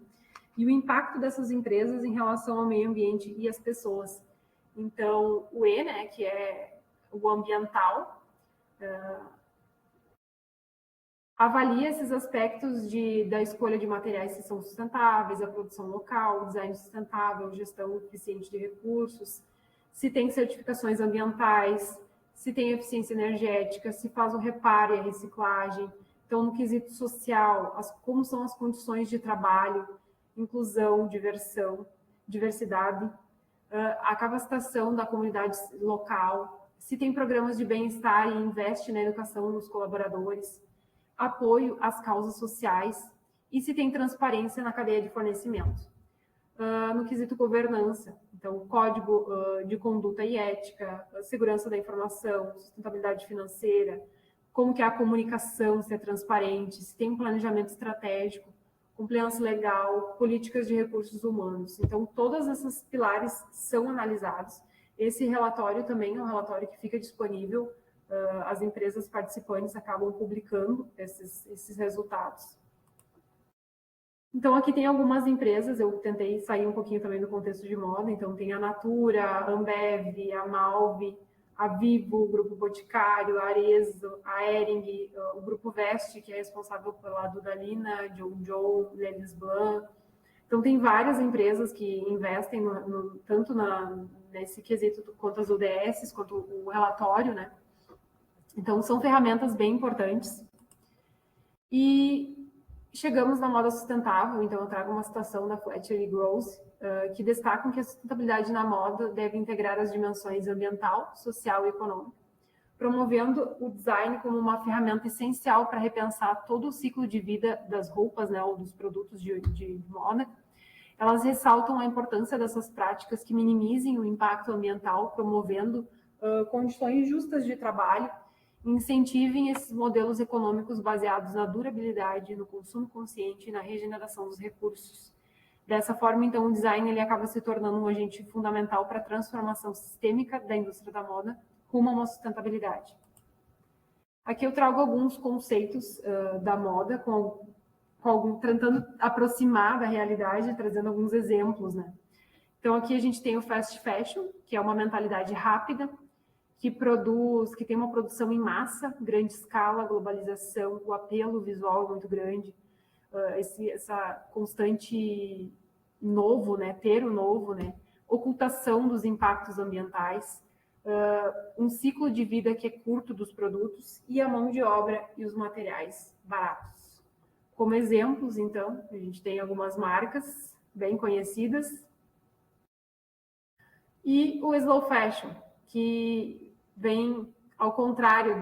[SPEAKER 2] e o impacto dessas empresas em relação ao meio ambiente e às pessoas. Então, o E, né, que é o ambiental, avalia esses aspectos da escolha de materiais que são sustentáveis, a produção local, o design sustentável, gestão eficiente de recursos, se tem certificações ambientais, se tem eficiência energética, se faz o reparo e a reciclagem. Então, no quesito social, como são as condições de trabalho. inclusão, diversidade, a capacitação da comunidade local, se tem programas de bem-estar e investe na educação dos colaboradores, apoio às causas sociais e se tem transparência na cadeia de fornecimento. No quesito governança, então, código de conduta e ética, segurança da informação, sustentabilidade financeira, como que é a comunicação, se é transparente, se tem um planejamento estratégico, compliance legal, políticas de recursos humanos. Então, todos esses pilares são analisados. Esse relatório também é um relatório que fica disponível, as empresas participantes acabam publicando esses resultados. Então, aqui tem algumas empresas, eu tentei sair um pouquinho também do contexto de moda, então tem a Natura, a Ambev, a Malve, a Vivo, o Grupo Boticário, a Arezzo, a Hering, o Grupo Veste, que é responsável pela Dudalina, Joe, Levis Blanc. Então, tem várias empresas que investem tanto nesse quesito quanto as ODS, quanto o relatório, né? Então, são ferramentas bem importantes. E chegamos na moda sustentável, então eu trago uma citação da Fletcher e Gross, que destacam que a sustentabilidade na moda deve integrar as dimensões ambiental, social e econômica, promovendo o design como uma ferramenta essencial para repensar todo o ciclo de vida das roupas, né, ou dos produtos de moda. Elas ressaltam a importância dessas práticas que minimizem o impacto ambiental, promovendo condições justas de trabalho, incentivem esses modelos econômicos baseados na durabilidade, no consumo consciente e na regeneração dos recursos. Dessa forma, então, o design ele acaba se tornando um agente fundamental para a transformação sistêmica da indústria da moda rumo a uma sustentabilidade. Aqui eu trago alguns conceitos da moda, tentando aproximar da realidade, trazendo alguns exemplos, né? Então, aqui a gente tem o fast fashion, que é uma mentalidade rápida, que tem uma produção em massa, grande escala, globalização, o apelo visual é muito grande, essa constante novo, né, ter o novo, né, ocultação dos impactos ambientais, um ciclo de vida que é curto dos produtos e a mão de obra e os materiais baratos. Como exemplos, então, a gente tem algumas marcas bem conhecidas e o slow fashion, que vem ao contrário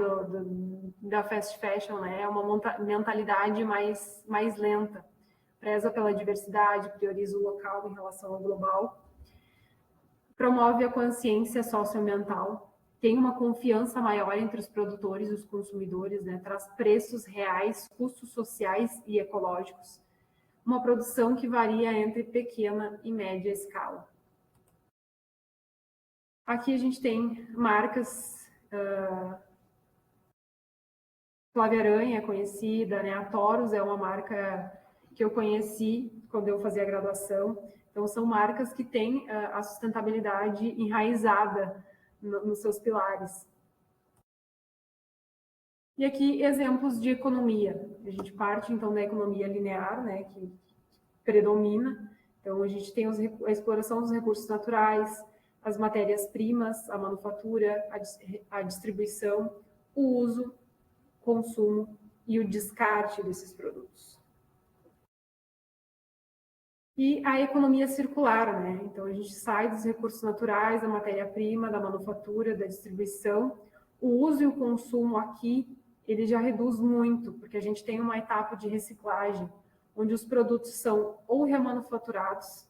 [SPEAKER 2] da fast fashion, né? É uma mentalidade mais lenta, preza pela diversidade, prioriza o local em relação ao global, promove a consciência socioambiental, tem uma confiança maior entre os produtores e os consumidores, né? Traz preços reais, custos sociais e ecológicos, uma produção que varia entre pequena e média escala. Aqui a gente tem marcas, Flávia Aranha é conhecida, né? A Taurus é uma marca que eu conheci quando eu fazia a graduação. Então, são marcas que têm a sustentabilidade enraizada nos seus pilares. E aqui, exemplos de economia. A gente parte, então, da economia linear, né? Que predomina. Então, a gente tem a exploração dos recursos naturais, as matérias-primas, a manufatura, a distribuição, o uso, consumo e o descarte desses produtos. E a economia circular, né? Então, a gente sai dos recursos naturais, da matéria-prima, da manufatura, da distribuição. O uso e o consumo aqui, ele já reduz muito, porque a gente tem uma etapa de reciclagem, onde os produtos são ou remanufaturados,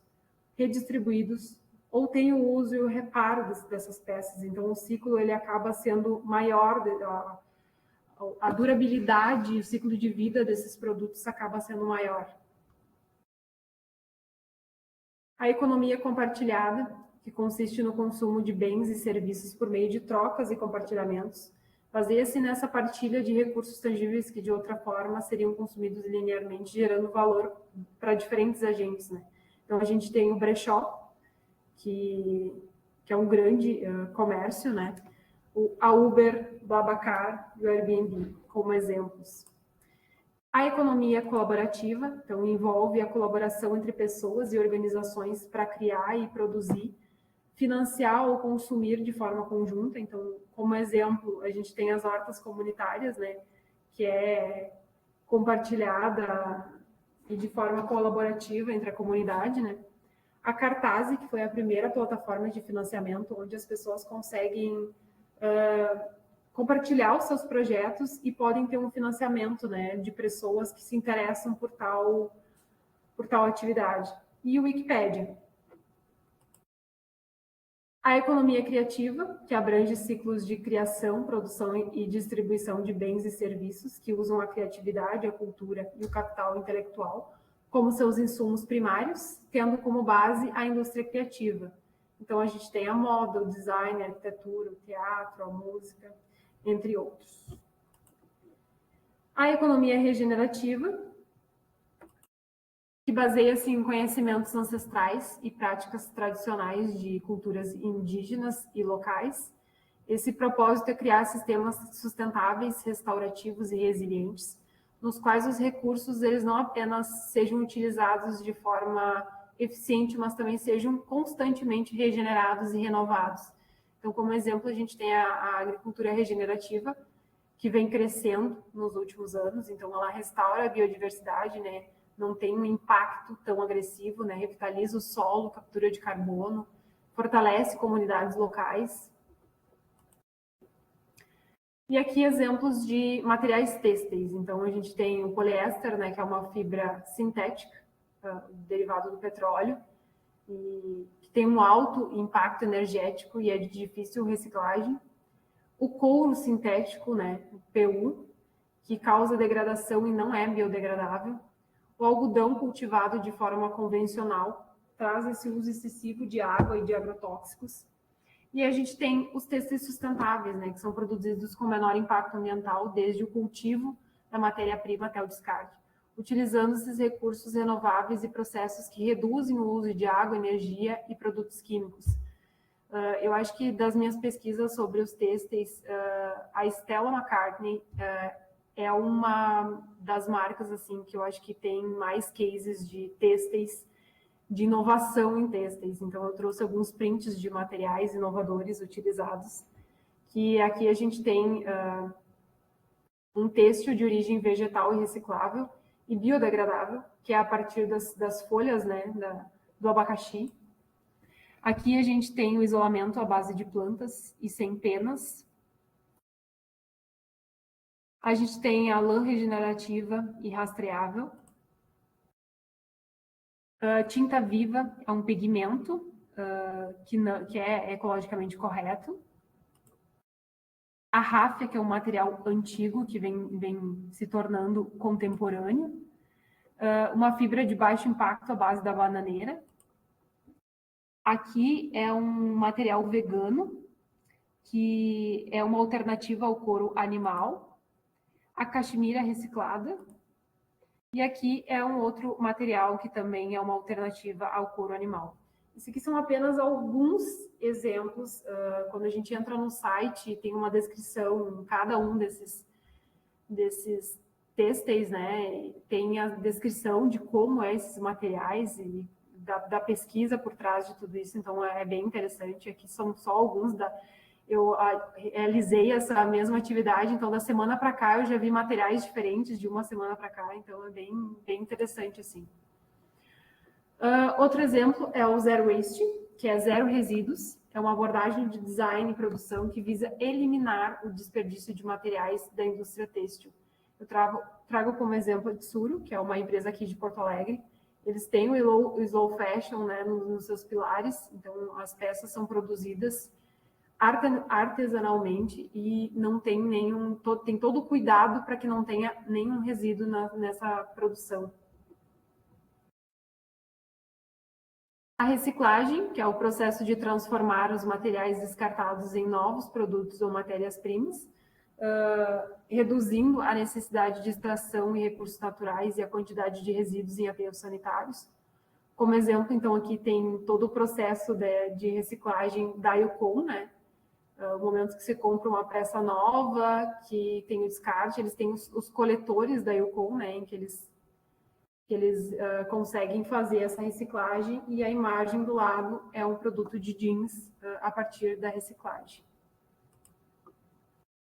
[SPEAKER 2] redistribuídos, ou tem o uso e o reparo dessas peças. Então, o ciclo ele acaba sendo maior, a durabilidade, o ciclo de vida desses produtos acaba sendo maior. A economia compartilhada, que consiste no consumo de bens e serviços por meio de trocas e compartilhamentos, baseia-se nessa partilha de recursos tangíveis que, de outra forma, seriam consumidos linearmente, gerando valor para diferentes agentes, né? Então, a gente tem o brechó, que é um grande comércio, né? A Uber, BlaBlaCar e o Airbnb, como exemplos. A economia colaborativa, então, envolve a colaboração entre pessoas e organizações para criar e produzir, financiar ou consumir de forma conjunta. Então, como exemplo, a gente tem as hortas comunitárias, né? Que é compartilhada e de forma colaborativa entre a comunidade, né? A Cartaz, que foi a primeira plataforma de financiamento onde as pessoas conseguem compartilhar os seus projetos e podem ter um financiamento, né, de pessoas que se interessam por tal atividade. E o Wikipédia. A economia criativa, que abrange ciclos de criação, produção e distribuição de bens e serviços que usam a criatividade, a cultura e o capital intelectual como seus insumos primários, tendo como base a indústria criativa. Então, a gente tem a moda, o design, a arquitetura, o teatro, a música, entre outros. A economia regenerativa, que baseia-se em conhecimentos ancestrais e práticas tradicionais de culturas indígenas e locais. Esse propósito é criar sistemas sustentáveis, restaurativos e resilientes, nos quais os recursos eles não apenas sejam utilizados de forma eficiente, mas também sejam constantemente regenerados e renovados. Então, como exemplo, a gente tem a agricultura regenerativa, que vem crescendo nos últimos anos, então ela restaura a biodiversidade, né? Não tem um impacto tão agressivo, né? Revitaliza o solo, captura de carbono, fortalece comunidades locais. E aqui exemplos de materiais têxteis. Então, a gente tem o poliéster, né, que é uma fibra sintética, derivado do petróleo, e que tem um alto impacto energético e é de difícil reciclagem. O couro sintético, né, PU, que causa degradação e não é biodegradável. O algodão cultivado de forma convencional traz esse uso excessivo de água e de agrotóxicos. E a gente tem os têxteis sustentáveis, né, que são produzidos com menor impacto ambiental, desde o cultivo da matéria-prima até o descarte, utilizando esses recursos renováveis e processos que reduzem o uso de água, energia e produtos químicos. Eu acho que das minhas pesquisas sobre os têxteis, a Stella McCartney é uma das marcas assim que eu acho que tem mais cases de têxteis, de inovação em têxteis. Então, eu trouxe alguns prints de materiais inovadores utilizados, que aqui a gente tem um têxtil de origem vegetal e reciclável e biodegradável, que é a partir das folhas, né, do abacaxi. Aqui a gente tem o isolamento à base de plantas e sem penas. A gente tem a lã regenerativa e rastreável. Tinta viva é um pigmento que é ecologicamente correto. A ráfia, que é um material antigo que vem se tornando contemporâneo. Uma fibra de baixo impacto à base da bananeira. Aqui é um material vegano, que é uma alternativa ao couro animal. A caxemira reciclada. E aqui é um outro material que também é uma alternativa ao couro animal. Isso aqui são apenas alguns exemplos. Quando a gente entra no site, tem uma descrição em cada um desses têxteis, né? Tem a descrição de como é esses materiais e da pesquisa por trás de tudo isso. Então, é bem interessante. Aqui são só alguns eu realizei essa mesma atividade, então da semana para cá eu já vi materiais diferentes de uma semana para cá, então é bem interessante assim. Outro exemplo é o Zero Waste, que é zero resíduos, é uma abordagem de design e produção que visa eliminar o desperdício de materiais da indústria têxtil. Eu trago como exemplo a Tsuru, que é uma empresa aqui de Porto Alegre. Eles têm o slow fashion, né, nos seus pilares, então as peças são produzidas artesanalmente e não tem tem todo o cuidado para que não tenha nenhum resíduo nessa produção. A reciclagem, que é o processo de transformar os materiais descartados em novos produtos ou matérias-primas, reduzindo a necessidade de extração e recursos naturais e a quantidade de resíduos em aterros sanitários. Como exemplo, então, aqui tem todo o processo de reciclagem da Yukon, né? No momento que você compra uma peça nova, que tem o descarte, eles têm os coletores da Yukon, né, em que eles conseguem fazer essa reciclagem, e a imagem do lado é um produto de jeans a partir da reciclagem.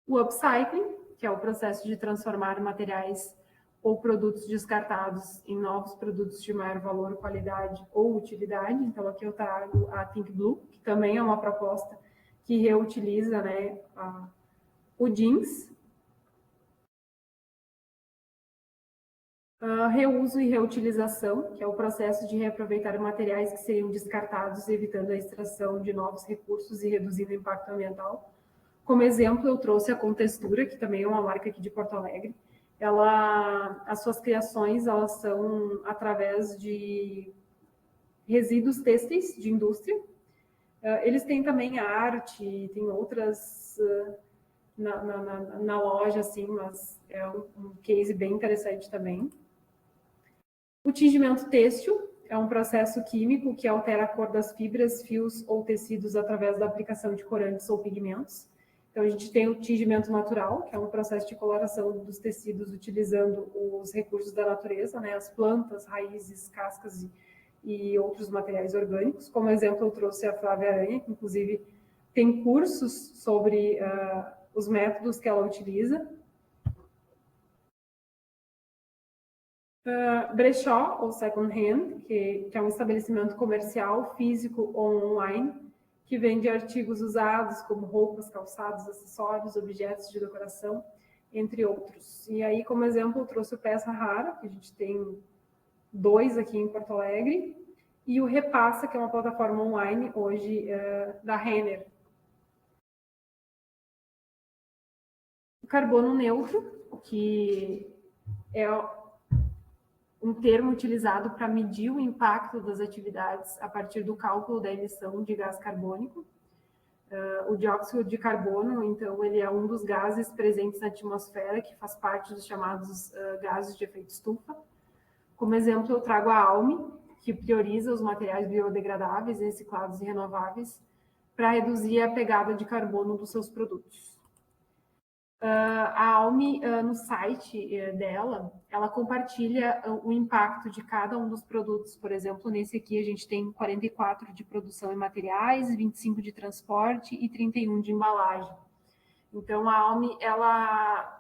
[SPEAKER 2] O upcycling, que é o processo de transformar materiais ou produtos descartados em novos produtos de maior valor, qualidade ou utilidade. Então, aqui eu trago a Think Blue, que também é uma proposta que reutiliza, né, o jeans. Reuso e reutilização, que é o processo de reaproveitar materiais que seriam descartados, evitando a extração de novos recursos e reduzindo o impacto ambiental. Como exemplo, eu trouxe a Contextura, que também é uma marca aqui de Porto Alegre. As suas criações, elas são através de resíduos têxteis de indústria. Eles têm também arte, tem outras na loja, assim, mas é um case bem interessante também. O tingimento têxtil é um processo químico que altera a cor das fibras, fios ou tecidos através da aplicação de corantes ou pigmentos. Então, a gente tem o tingimento natural, que é um processo de coloração dos tecidos utilizando os recursos da natureza, né, as plantas, raízes, cascas e outros materiais orgânicos. Como exemplo, eu trouxe a Flávia Aranha, que inclusive tem cursos sobre os métodos que ela utiliza. Brechó, ou second hand, que é um estabelecimento comercial, físico ou online, que vende artigos usados, como roupas, calçados, acessórios, objetos de decoração, entre outros. E aí, como exemplo, eu trouxe o Peça Rara, que a gente tem 2 aqui em Porto Alegre, e o Repassa, que é uma plataforma online, hoje, da Renner. O carbono neutro, que é um termo utilizado para medir o impacto das atividades a partir do cálculo da emissão de gás carbônico. O dióxido de carbono, então, ele é um dos gases presentes na atmosfera, que faz parte dos chamados gases de efeito estufa. Como exemplo, eu trago a Alme, que prioriza os materiais biodegradáveis, reciclados e renováveis, para reduzir a pegada de carbono dos seus produtos. A Alme, no site dela, ela compartilha o impacto de cada um dos produtos. Por exemplo, nesse aqui a gente tem 44 de produção e materiais, 25 de transporte e 31 de embalagem. Então, a Alme,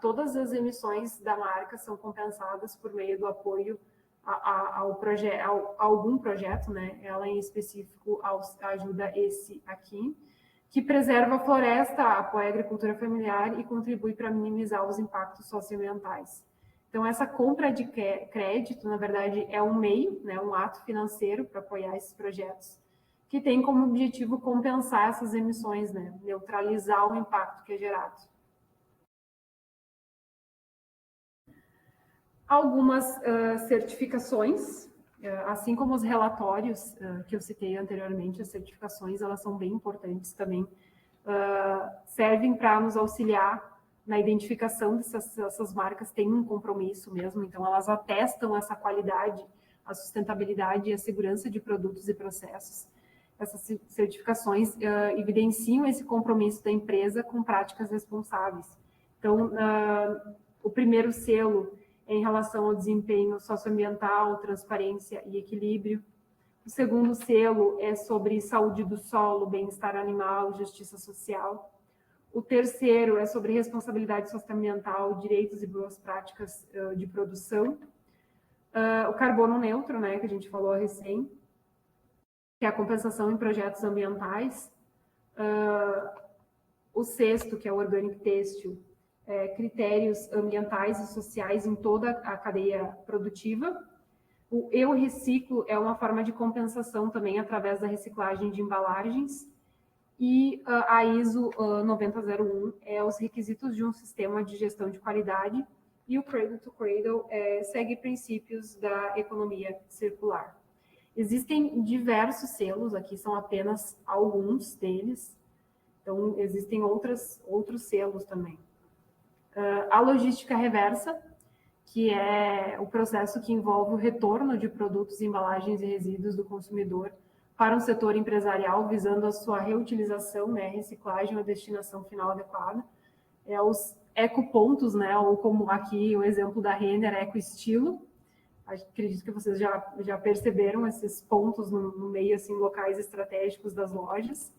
[SPEAKER 2] todas as emissões da marca são compensadas por meio do apoio a algum projeto, né? Ela em específico ajuda esse aqui, que preserva a floresta, apoia a agricultura familiar e contribui para minimizar os impactos socioambientais. Então, essa compra de crédito, na verdade, é um meio, né, um ato financeiro para apoiar esses projetos, que tem como objetivo compensar essas emissões, né, neutralizar o impacto que é gerado. Algumas certificações, assim como os relatórios que eu citei anteriormente, as certificações, elas são bem importantes também, servem para nos auxiliar na identificação dessas marcas, têm um compromisso mesmo, então elas atestam essa qualidade, a sustentabilidade e a segurança de produtos e processos. Essas certificações evidenciam esse compromisso da empresa com práticas responsáveis. Então, o primeiro selo em relação ao desempenho socioambiental, transparência e equilíbrio. O segundo selo é sobre saúde do solo, bem-estar animal, justiça social. O terceiro é sobre responsabilidade socioambiental, direitos e boas práticas de produção. O carbono neutro, né, que a gente falou recém, que é a compensação em projetos ambientais. O sexto, que é o orgânico têxtil, critérios ambientais e sociais em toda a cadeia produtiva. O Eu Reciclo é uma forma de compensação também através da reciclagem de embalagens. E a ISO 9001 é os requisitos de um sistema de gestão de qualidade. E o Cradle to Cradle segue princípios da economia circular. Existem diversos selos, aqui são apenas alguns deles. Então, existem outros selos também. A logística reversa, que é o processo que envolve o retorno de produtos, embalagens e resíduos do consumidor para um setor empresarial, visando a sua reutilização, né, reciclagem ou destinação final adequada. Os ecopontos, né, ou como aqui o exemplo da Renner, ecoestilo. Acredito que vocês já perceberam esses pontos no meio, assim, locais estratégicos das lojas.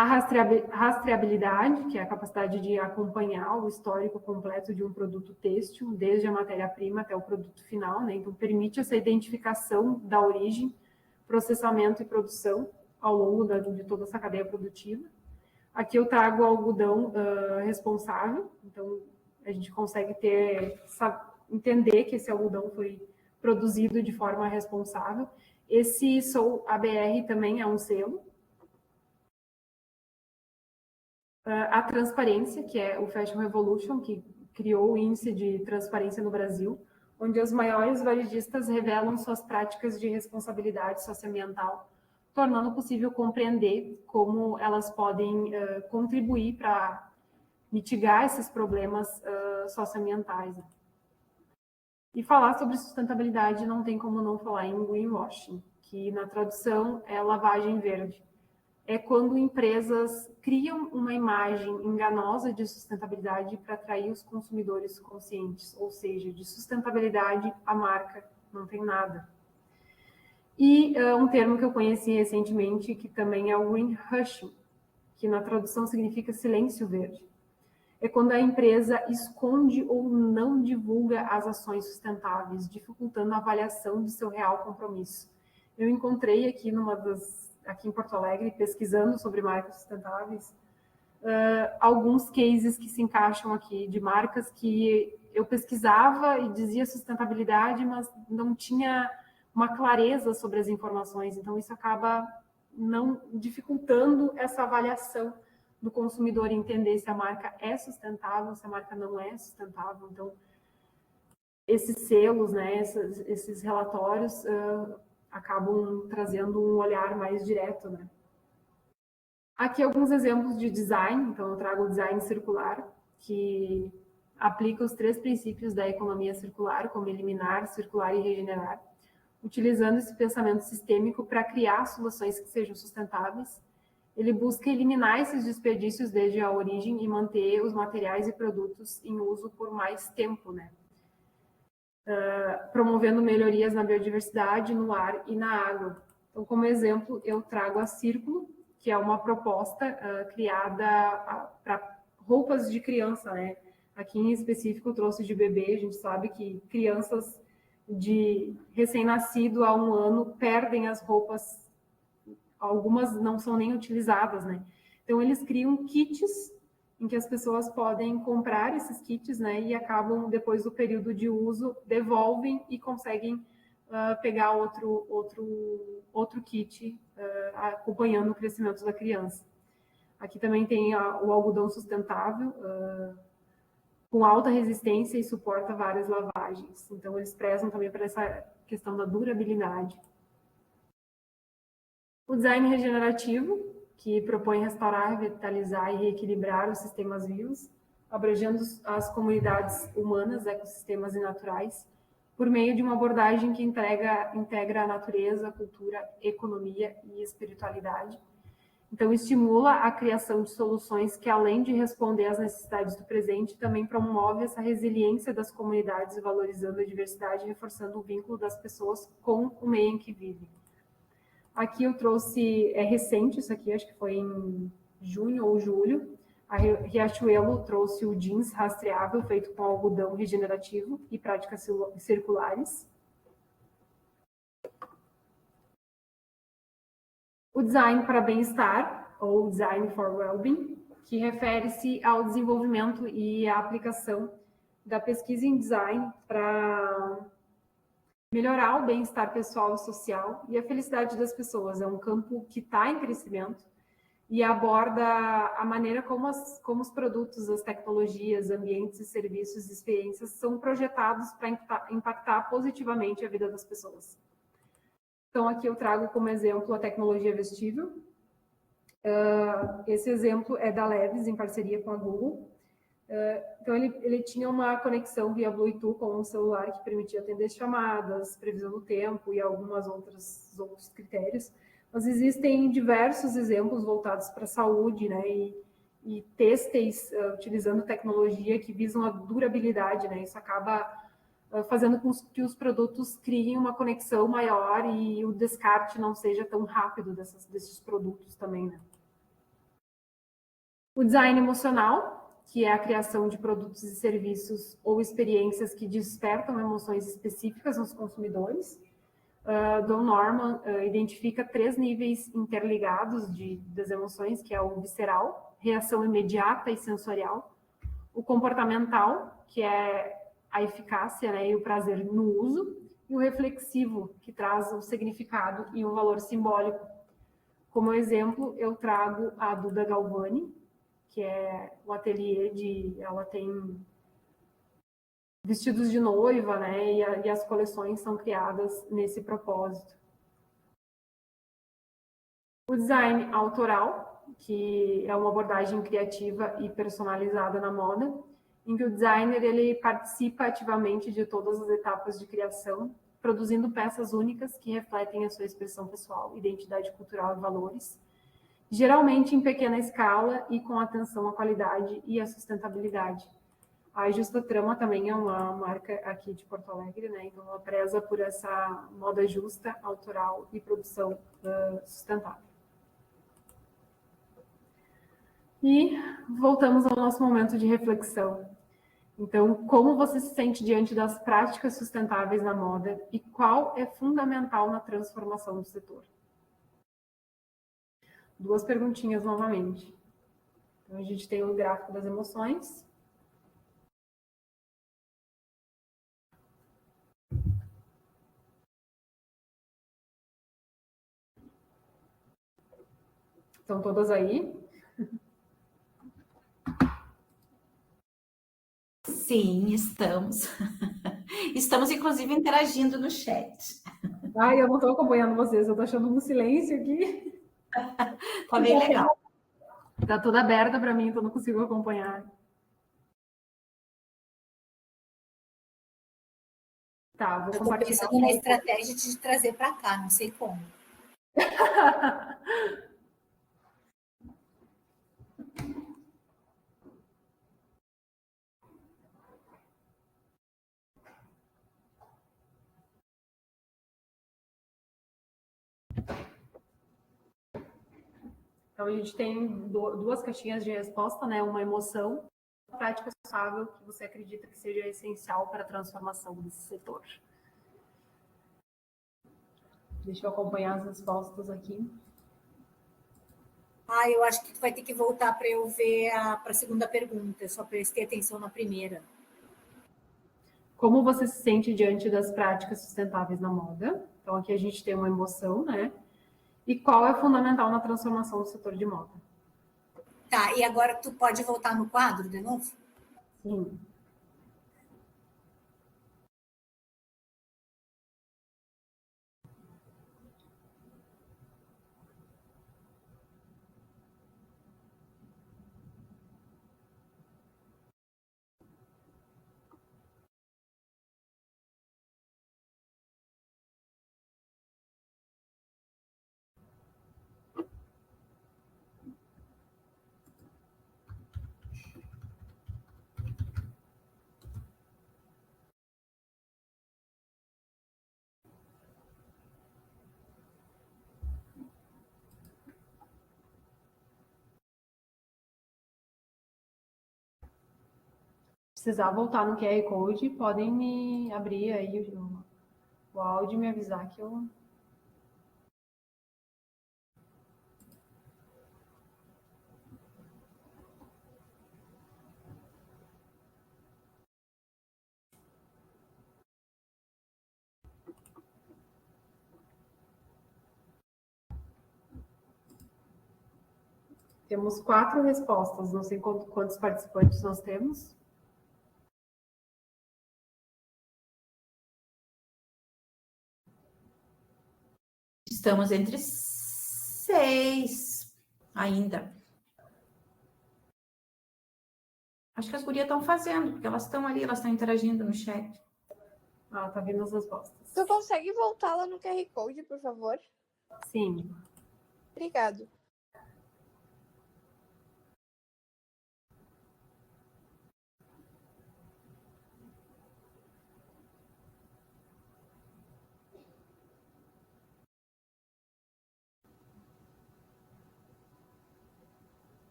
[SPEAKER 2] A rastreabilidade, que é a capacidade de acompanhar o histórico completo de um produto têxtil, desde a matéria-prima até o produto final, né? Então, permite essa identificação da origem, processamento e produção ao longo de toda essa cadeia produtiva. Aqui eu trago o algodão responsável, então a gente consegue entender que esse algodão foi produzido de forma responsável. Esse Sou ABR também é um selo. A transparência, que é o Fashion Revolution, que criou o índice de transparência no Brasil, onde os maiores varejistas revelam suas práticas de responsabilidade socioambiental, tornando possível compreender como elas podem contribuir para mitigar esses problemas socioambientais. E falar sobre sustentabilidade não tem como não falar em greenwashing, que na tradução é lavagem verde. É quando empresas criam uma imagem enganosa de sustentabilidade para atrair os consumidores conscientes, ou seja, de sustentabilidade a marca não tem nada. E um termo que eu conheci recentemente, que também é o greenwashing, que na tradução significa silêncio verde. É quando a empresa esconde ou não divulga as ações sustentáveis, dificultando a avaliação de seu real compromisso. Eu encontrei aqui aqui em Porto Alegre, pesquisando sobre marcas sustentáveis, alguns cases que se encaixam aqui, de marcas que eu pesquisava e dizia sustentabilidade, mas não tinha uma clareza sobre as informações, então isso acaba não dificultando essa avaliação do consumidor entender se a marca é sustentável, se a marca não é sustentável. Então, esses selos, né, esses relatórios acabam trazendo um olhar mais direto, né? Aqui alguns exemplos de design. Então eu trago o design circular, que aplica os 3 princípios da economia circular, como eliminar, circular e regenerar, utilizando esse pensamento sistêmico para criar soluções que sejam sustentáveis. Ele busca eliminar esses desperdícios desde a origem e manter os materiais e produtos em uso por mais tempo, né? Promovendo melhorias na biodiversidade, no ar e na água. Então, como exemplo, eu trago a Círculo, que é uma proposta criada para roupas de criança, né? Aqui em específico eu trouxe de bebê. A gente sabe que crianças de recém-nascido a 1 ano perdem as roupas, algumas não são nem utilizadas, né? Então eles criam kits em que as pessoas podem comprar esses kits, né? E acabam, depois do período de uso, devolvem e conseguem pegar outro kit, acompanhando o crescimento da criança. Aqui também tem o algodão sustentável, com alta resistência e suporta várias lavagens. Então, eles prezam também para essa questão da durabilidade. O design regenerativo, que propõe restaurar, revitalizar e reequilibrar os sistemas vivos, abrangendo as comunidades humanas, ecossistemas e naturais, por meio de uma abordagem que integra a natureza, a cultura, economia e espiritualidade. Então, estimula a criação de soluções que, além de responder às necessidades do presente, também promove essa resiliência das comunidades, valorizando a diversidade e reforçando o vínculo das pessoas com o meio em que vivem. Aqui eu trouxe, é recente isso aqui, acho que foi em junho ou julho, a Riachuelo trouxe o jeans rastreável feito com algodão regenerativo e práticas circulares. O design para bem-estar, ou design for well-being, que refere-se ao desenvolvimento e à aplicação da pesquisa em design para melhorar o bem-estar pessoal e social e a felicidade das pessoas. É um campo que está em crescimento e aborda a maneira como os produtos, as tecnologias, ambientes, serviços e experiências são projetados para impactar positivamente a vida das pessoas. Então, aqui eu trago como exemplo a tecnologia vestível. Esse exemplo é da Levi's, em parceria com a Google. Então, ele tinha uma conexão via Bluetooth com um celular que permitia atender chamadas, previsão do tempo e alguns outros critérios. Mas existem diversos exemplos voltados para a saúde, né? E têxteis utilizando tecnologia que visam a durabilidade, né? Isso acaba fazendo com que os produtos criem uma conexão maior e o descarte não seja tão rápido desses produtos também, né? O design emocional, que é a criação de produtos e serviços ou experiências que despertam emoções específicas nos consumidores. Don Norman identifica 3 níveis interligados das emoções, que é o visceral, reação imediata e sensorial, o comportamental, que é a eficácia, né, e o prazer no uso, e o reflexivo, que traz o significado e um valor simbólico. Como exemplo, eu trago a Duda Galvani, que é o ateliê ela tem vestidos de noiva, né, e as coleções são criadas nesse propósito. O design autoral, que é uma abordagem criativa e personalizada na moda, em que o designer ele participa ativamente de todas as etapas de criação, produzindo peças únicas que refletem a sua expressão pessoal, identidade cultural e valores, geralmente em pequena escala e com atenção à qualidade e à sustentabilidade. A Justa Trama também é uma marca aqui de Porto Alegre, né? Então ela preza por essa moda justa, autoral e produção sustentável. E voltamos ao nosso momento de reflexão. Então, como você se sente diante das práticas sustentáveis na moda e qual é fundamental na transformação do setor? 2 perguntinhas novamente. Então, a gente tem o gráfico das emoções. Estão todas aí?
[SPEAKER 1] Sim, estamos. Estamos, inclusive, interagindo no chat.
[SPEAKER 2] Ai, eu não estou acompanhando vocês, eu estou achando um silêncio aqui.
[SPEAKER 1] Tá bem legal.
[SPEAKER 2] Tá toda aberta para mim, então não consigo acompanhar. Tá, vou
[SPEAKER 3] Eu estou
[SPEAKER 2] compartilhar.
[SPEAKER 3] pensando na estratégia de te trazer para cá, não sei como.
[SPEAKER 2] Então, a gente tem 2 caixinhas de resposta, né? Uma emoção, uma prática saudável que você acredita que seja essencial para a transformação desse setor. Deixa eu acompanhar as respostas aqui.
[SPEAKER 3] Eu acho que tu vai ter que voltar para eu ver para a segunda pergunta. Eu só prestei atenção na primeira.
[SPEAKER 2] Como você se sente diante das práticas sustentáveis na moda? Então, aqui a gente tem uma emoção, né? E qual é fundamental na transformação do setor de moda?
[SPEAKER 3] Tá, e agora tu pode voltar no quadro de novo?
[SPEAKER 2] Sim. Precisar voltar no QR Code, podem me abrir aí o áudio e me avisar que eu... Temos 4 respostas, não sei quantos participantes nós temos.
[SPEAKER 1] Estamos entre 6 ainda. Acho que as gurias estão fazendo, porque elas estão ali, elas estão interagindo no chat.
[SPEAKER 2] Ah, tá vindo as respostas.
[SPEAKER 4] Tu consegue voltar lá no QR Code, por favor?
[SPEAKER 2] Sim.
[SPEAKER 4] Obrigado.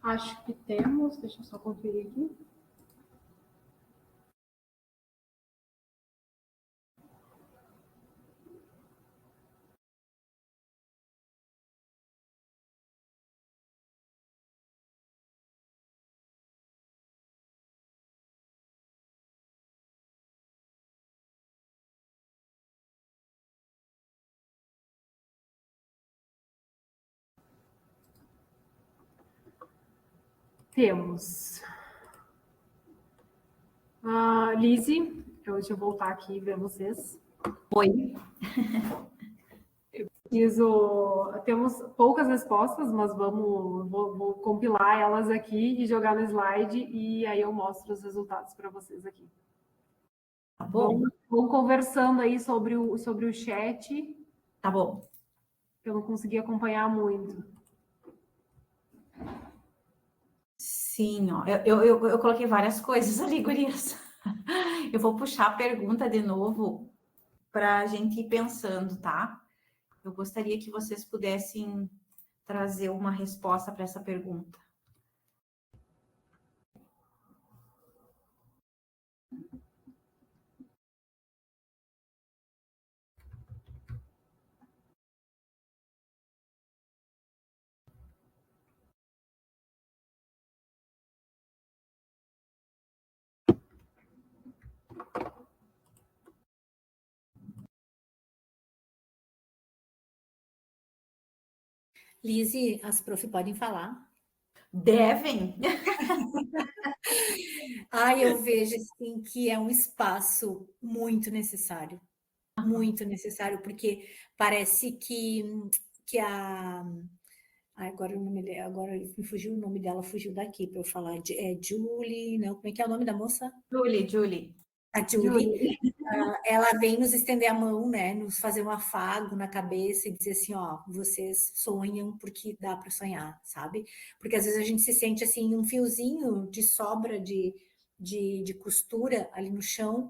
[SPEAKER 2] Acho que temos, deixa eu só conferir aqui. Temos. Lizzie, deixa eu voltar aqui e ver vocês.
[SPEAKER 1] Oi.
[SPEAKER 2] Temos poucas respostas, mas vou compilar elas aqui e jogar no slide, e aí eu mostro os resultados para vocês aqui.
[SPEAKER 1] Tá bom?
[SPEAKER 2] Vão conversando aí sobre o chat.
[SPEAKER 1] Tá bom.
[SPEAKER 2] Eu não consegui acompanhar muito.
[SPEAKER 1] Sim, ó, eu coloquei várias coisas ali, gurias. Eu vou puxar a pergunta de novo para a gente ir pensando, tá? Eu gostaria que vocês pudessem trazer uma resposta para essa pergunta.
[SPEAKER 3] Lizzie, as prof podem falar.
[SPEAKER 1] Devem?
[SPEAKER 3] Eu vejo assim, que é um espaço muito necessário, porque parece que agora me fugiu o nome dela, fugiu daqui para eu falar. Julie, não, como é que é o nome da moça?
[SPEAKER 1] Julie.
[SPEAKER 3] A Julie. Ela vem nos estender a mão, né? Nos fazer um afago na cabeça e dizer assim, ó, vocês sonham porque dá para sonhar, sabe? Porque às vezes a gente se sente assim, um fiozinho de sobra de costura ali no chão,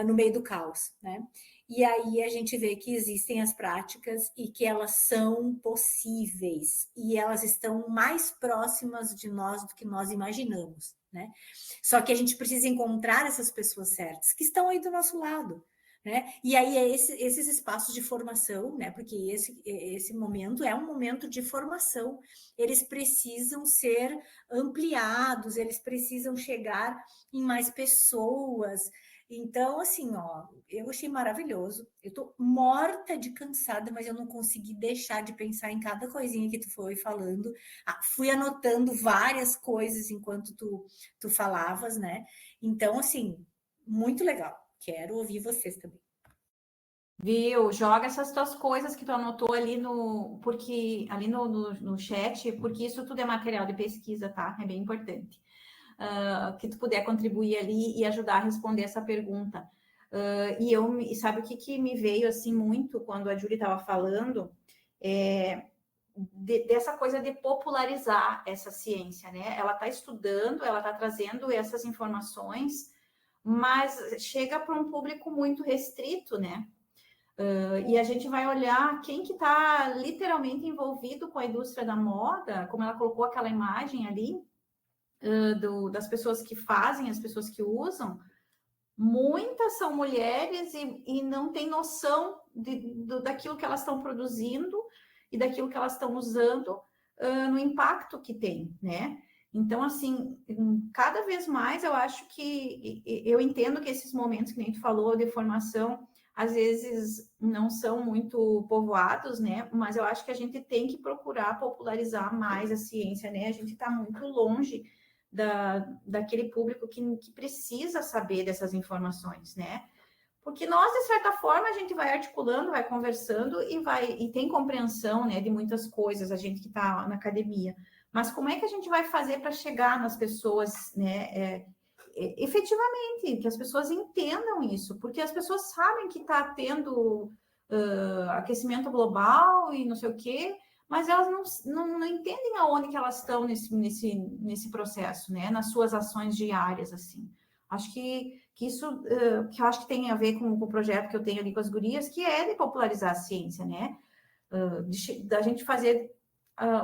[SPEAKER 3] no meio do caos, né? E aí a gente vê que existem as práticas e que elas são possíveis e elas estão mais próximas de nós do que nós imaginamos, né? Só que a gente precisa encontrar essas pessoas certas que estão aí do nosso lado, né? E aí esses espaços de formação, né? Porque esse momento é um momento de formação. Eles precisam ser ampliados, eles precisam chegar em mais pessoas. Então, assim, ó, eu achei maravilhoso. Eu tô morta de cansada, mas eu não consegui deixar de pensar em cada coisinha que tu foi falando. Fui anotando várias coisas enquanto tu falavas, né? Então, assim, muito legal. Quero ouvir vocês também.
[SPEAKER 1] Viu? Joga essas tuas coisas que tu anotou ali no chat, porque isso tudo é material de pesquisa, tá? É bem importante. Que tu puder contribuir ali e ajudar a responder essa pergunta. Sabe o que me veio assim muito quando a Júlia estava falando? Dessa coisa de popularizar essa ciência, né? Ela está estudando, ela está trazendo essas informações, mas chega para um público muito restrito, né? E a gente vai olhar quem que está literalmente envolvido com a indústria da moda, como ela colocou aquela imagem ali, das pessoas que fazem, as pessoas que usam, muitas são mulheres e não têm noção daquilo que elas estão produzindo e daquilo que elas estão usando, no impacto que tem, né? Então, assim, cada vez mais eu acho que, eu entendo que esses momentos que nem tu falou de formação, às vezes não são muito povoados, né? Mas eu acho que a gente tem que procurar popularizar mais a ciência, né? A gente está muito longe daquele público que precisa saber dessas informações, né? Porque nós, de certa forma, a gente vai articulando, vai conversando e tem compreensão, né, de muitas coisas, a gente que está na academia. Mas como é que a gente vai fazer para chegar nas pessoas, né, efetivamente, que as pessoas entendam isso? Porque as pessoas sabem que está tendo aquecimento global e não sei o quê, mas elas não entendem aonde que elas estão nesse processo, né, nas suas ações diárias, assim. Acho que isso, que eu acho que tem a ver com o projeto que eu tenho ali com as gurias, que é de popularizar a ciência, né? Da gente fazer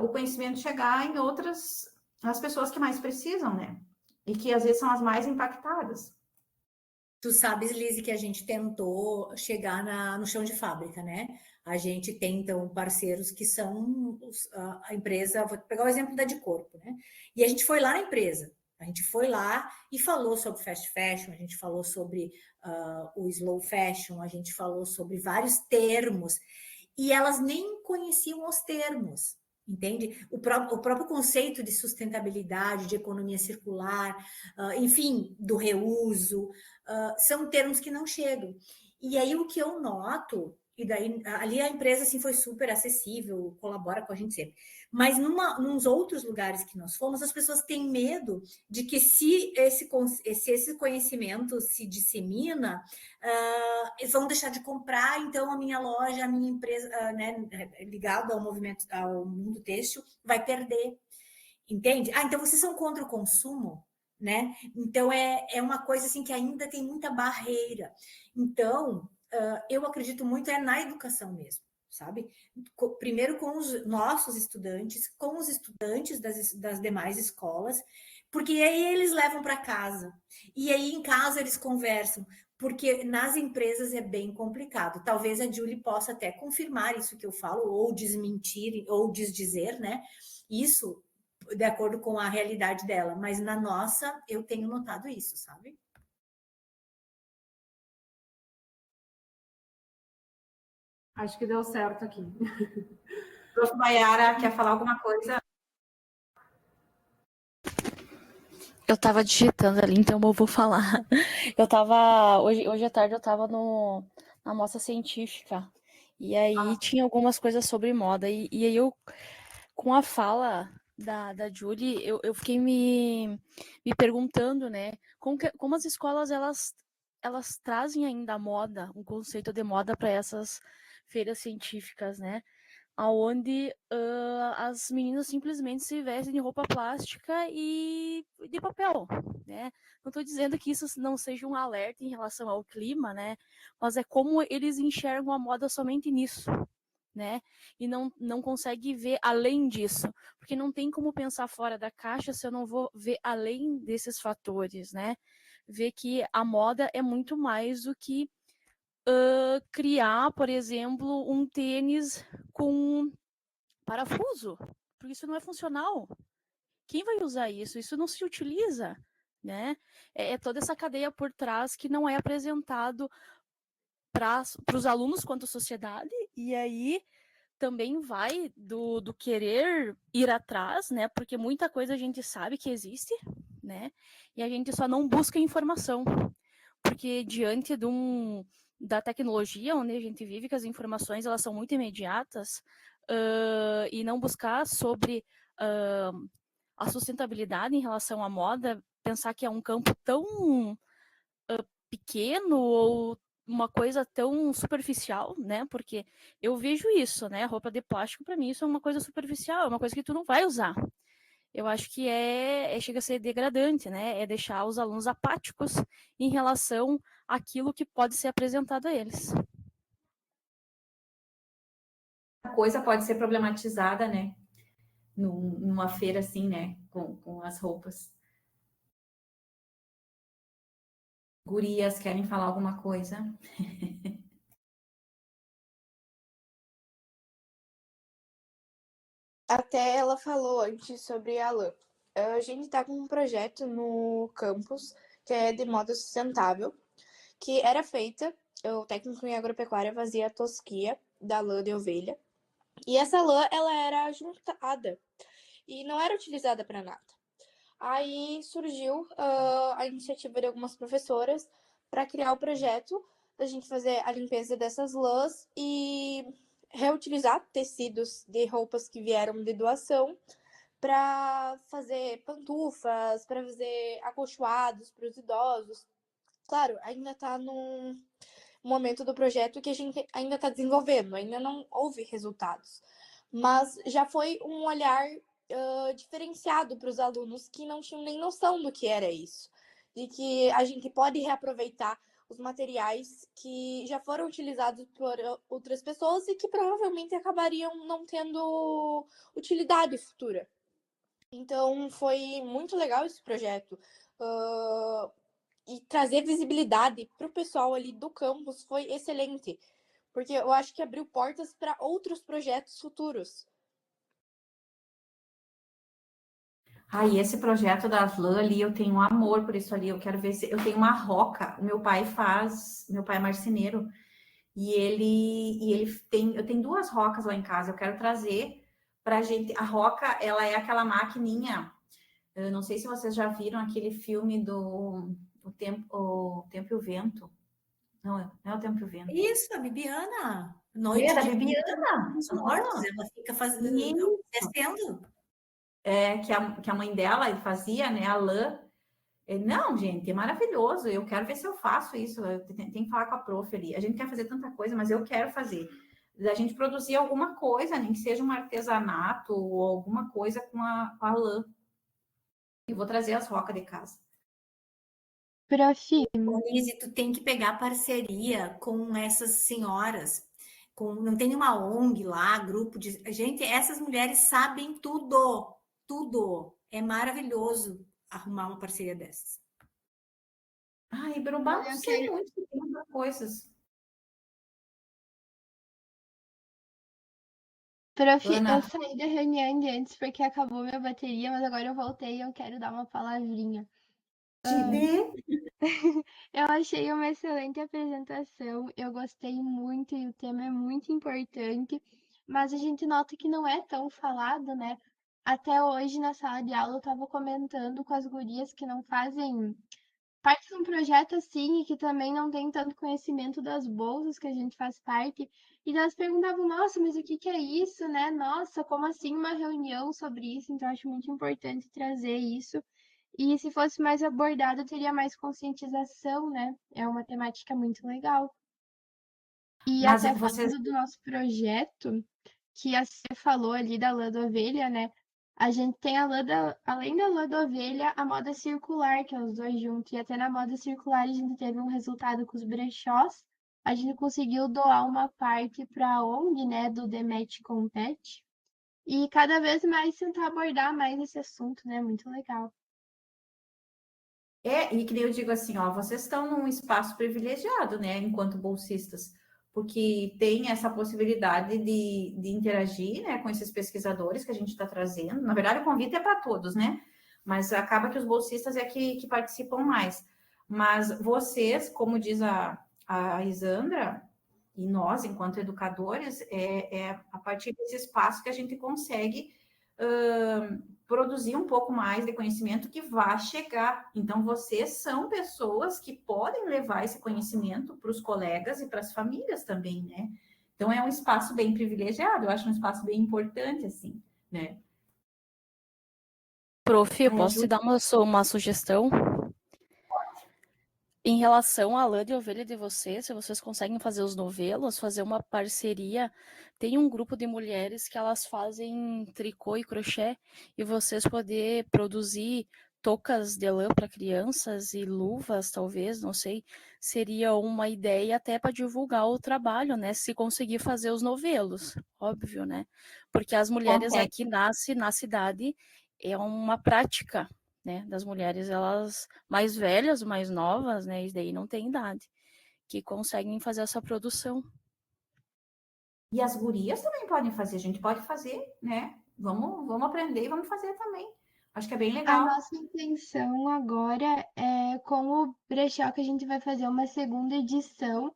[SPEAKER 1] o conhecimento chegar em outras as pessoas que mais precisam, né? E que às vezes são as mais impactadas.
[SPEAKER 3] Tu sabes, Lise, que a gente tentou chegar no chão de fábrica, né? A gente tem, então, parceiros que são a empresa, vou pegar o exemplo da de corpo, né? E a gente foi lá na empresa, a gente foi lá e falou sobre fast fashion, a gente falou sobre o slow fashion, a gente falou sobre vários termos, e elas nem conheciam os termos. Entende? O próprio conceito de sustentabilidade, de economia circular, enfim, do reuso, são termos que não chegam. E aí o que eu noto, e daí ali a empresa assim, foi super acessível, colabora com a gente sempre. Mas nos outros lugares que nós fomos, as pessoas têm medo de que se esse conhecimento se dissemina, eles vão deixar de comprar, então a minha loja, a minha empresa, né, ligado ao movimento, ao mundo têxtil, vai perder. Entende? Então vocês são contra o consumo, né? Então é uma coisa assim que ainda tem muita barreira. Então, eu acredito muito na educação mesmo, sabe? Primeiro com os nossos estudantes, com os estudantes das demais escolas, porque aí eles levam para casa. E aí em casa eles conversam, porque nas empresas é bem complicado. Talvez a Julie possa até confirmar isso que eu falo, ou desmentir, ou desdizer, né? Isso de acordo com a realidade dela, mas na nossa eu tenho notado isso, sabe?
[SPEAKER 2] Acho que deu certo aqui.
[SPEAKER 1] Prof. Maiara, quer falar alguma coisa?
[SPEAKER 5] Eu tava digitando ali, então eu vou falar. Eu tava. Hoje à tarde eu tava na mostra científica. E aí tinha algumas coisas sobre moda. E aí eu, com a fala da Julie, eu fiquei me perguntando, né? Como as escolas elas trazem ainda a moda, um conceito de moda para essas feiras científicas, né? Aonde as meninas simplesmente se vestem de roupa plástica e de papel, né? Não estou dizendo que isso não seja um alerta em relação ao clima, né? Mas é como eles enxergam a moda somente nisso, né? E não consegue ver além disso, porque não tem como pensar fora da caixa se eu não vou ver além desses fatores, né? Ver que a moda é muito mais do que criar, por exemplo, um tênis com parafuso, porque isso não é funcional. Quem vai usar isso? Isso não se utiliza, né? É toda essa cadeia por trás que não é apresentado para os alunos quanto à sociedade, e aí também vai do querer ir atrás, né? Porque muita coisa a gente sabe que existe, né? E a gente só não busca informação. Porque diante da tecnologia onde a gente vive, que as informações elas são muito imediatas, e não buscar sobre a sustentabilidade em relação à moda, pensar que é um campo tão pequeno ou uma coisa tão superficial, né? Porque eu vejo isso, né? Roupa de plástico, para mim, isso é uma coisa superficial, é uma coisa que tu não vai usar. Eu acho que chega a ser degradante, né? É deixar os alunos apáticos em relação àquilo que pode ser apresentado a eles.
[SPEAKER 1] A coisa pode ser problematizada, né? Numa feira assim, né? Com as roupas. Gurias, querem falar alguma coisa?
[SPEAKER 4] Até ela falou antes sobre a lã. A gente está com um projeto no campus que é de moda sustentável, que era feita, o técnico em agropecuária fazia a tosquia da lã de ovelha, e essa lã ela era juntada e não era utilizada para nada. Aí surgiu a iniciativa de algumas professoras para criar o projeto da gente fazer a limpeza dessas lãs e reutilizar tecidos de roupas que vieram de doação para fazer pantufas, para fazer acolchoados para os idosos. Claro, ainda está num momento do projeto que a gente ainda está desenvolvendo, ainda não houve resultados. Mas já foi um olhar diferenciado para os alunos que não tinham nem noção do que era isso. De que a gente pode reaproveitar os materiais que já foram utilizados por outras pessoas e que provavelmente acabariam não tendo utilidade futura. Então, foi muito legal esse projeto. E trazer visibilidade para o pessoal ali do campus foi excelente, porque eu acho que abriu portas para outros projetos futuros.
[SPEAKER 1] E esse projeto da Aslan ali, eu tenho um amor por isso ali. Eu quero ver se eu tenho uma roca. O meu pai é marceneiro eu tenho 2 rocas lá em casa. Eu quero trazer para a gente. A roca, ela é aquela maquininha. Eu não sei se vocês já viram aquele filme do o Tempo e o Vento. Não é o Tempo e o Vento.
[SPEAKER 3] Isso, a Bibiana. Noite
[SPEAKER 1] Da
[SPEAKER 3] de
[SPEAKER 1] Bibiana.
[SPEAKER 3] Os Mortos, ela fica fazendo, descendo.
[SPEAKER 1] Que a mãe dela fazia, né? A lã. Não, gente, é maravilhoso. Eu quero ver se eu faço isso. Eu tenho que falar com a prof ali. A gente quer fazer tanta coisa, mas eu quero fazer. A gente produzir alguma coisa, nem que seja um artesanato ou alguma coisa com a lã. E vou trazer as rocas de casa.
[SPEAKER 6] Prof,
[SPEAKER 3] Lise, tu tem que pegar parceria com essas senhoras. Não tem uma ONG lá, grupo de. Gente, essas mulheres sabem tudo, tudo. É maravilhoso arrumar uma parceria dessas.
[SPEAKER 1] Berubá, não sei muito, tem outras coisas.
[SPEAKER 6] Prof,
[SPEAKER 1] Ana.
[SPEAKER 6] eu saí da reunião de antes porque acabou minha bateria, mas agora eu voltei e eu quero dar uma palavrinha. Eu achei uma excelente apresentação, eu gostei muito e o tema é muito importante, mas a gente nota que não é tão falado, né? Até hoje na sala de aula eu estava comentando com as gurias que não fazem parte de um projeto assim e que também não tem tanto conhecimento das bolsas que a gente faz parte. E elas perguntavam, nossa, mas o que que é isso, né? Nossa, como assim uma reunião sobre isso? Então, acho muito importante trazer isso. E se fosse mais abordado, teria mais conscientização, né? É uma temática muito legal. E
[SPEAKER 1] Mas
[SPEAKER 6] até
[SPEAKER 1] vocês.
[SPEAKER 6] falando do nosso projeto, que a Cê falou ali da lã da ovelha, né? A gente tem além da lã da ovelha, a moda circular, que é os dois juntos. E até na moda circular a gente teve um resultado com os brechós. A gente conseguiu doar uma parte para a ONG, né, do Demet Compete. E cada vez mais tentar abordar mais esse assunto, né? Muito legal.
[SPEAKER 1] E que nem eu digo assim, vocês estão num espaço privilegiado, né, enquanto bolsistas, porque tem essa possibilidade de interagir, né, com esses pesquisadores que a gente está trazendo. Na verdade, o convite é para todos, né? Mas acaba que os bolsistas é que participam mais. Mas vocês, como diz a Isandra, e nós, enquanto educadores, é a partir desse espaço que a gente consegue produzir um pouco mais de conhecimento que vai chegar. Então, vocês são pessoas que podem levar esse conhecimento para os colegas e para as famílias também, né? Então, é um espaço bem privilegiado, eu acho um espaço bem importante, assim, né?
[SPEAKER 5] Prof, eu posso te dar uma sugestão? Em relação à lã de ovelha de vocês, se vocês conseguem fazer os novelos, fazer uma parceria, tem um grupo de mulheres que elas fazem tricô e crochê e vocês poder produzir toucas de lã para crianças e luvas, talvez, não sei, seria uma ideia até para divulgar o trabalho, né? Se conseguir fazer os novelos, óbvio, né? Porque as mulheres aqui nascem na cidade é uma prática, né, das mulheres, elas mais velhas, mais novas, né, e daí não tem idade, que conseguem fazer essa produção.
[SPEAKER 1] E as gurias também podem fazer, a gente pode fazer, né? Vamos aprender e vamos fazer também. Acho que é bem legal.
[SPEAKER 6] A nossa intenção agora é, com o brechó que a gente vai fazer uma segunda edição,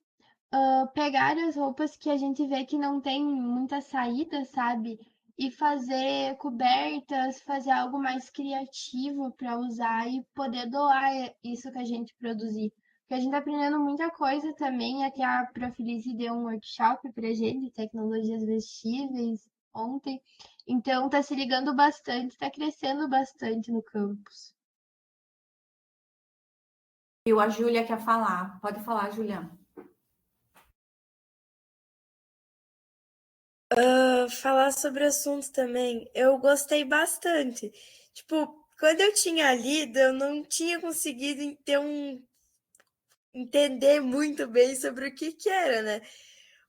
[SPEAKER 6] pegar as roupas que a gente vê que não tem muita saída, sabe? E fazer cobertas, fazer algo mais criativo para usar e poder doar isso que a gente produzir. Porque a gente está aprendendo muita coisa também, até a Prof. Lise deu um workshop para a gente de tecnologias vestíveis ontem. Então está se ligando bastante, está crescendo bastante no campus.
[SPEAKER 1] E a Júlia quer falar. Pode falar, Júlia.
[SPEAKER 7] Falar sobre o assunto também. Eu gostei bastante. Tipo, quando eu tinha lido, eu não tinha conseguido entender muito bem sobre o que era, né?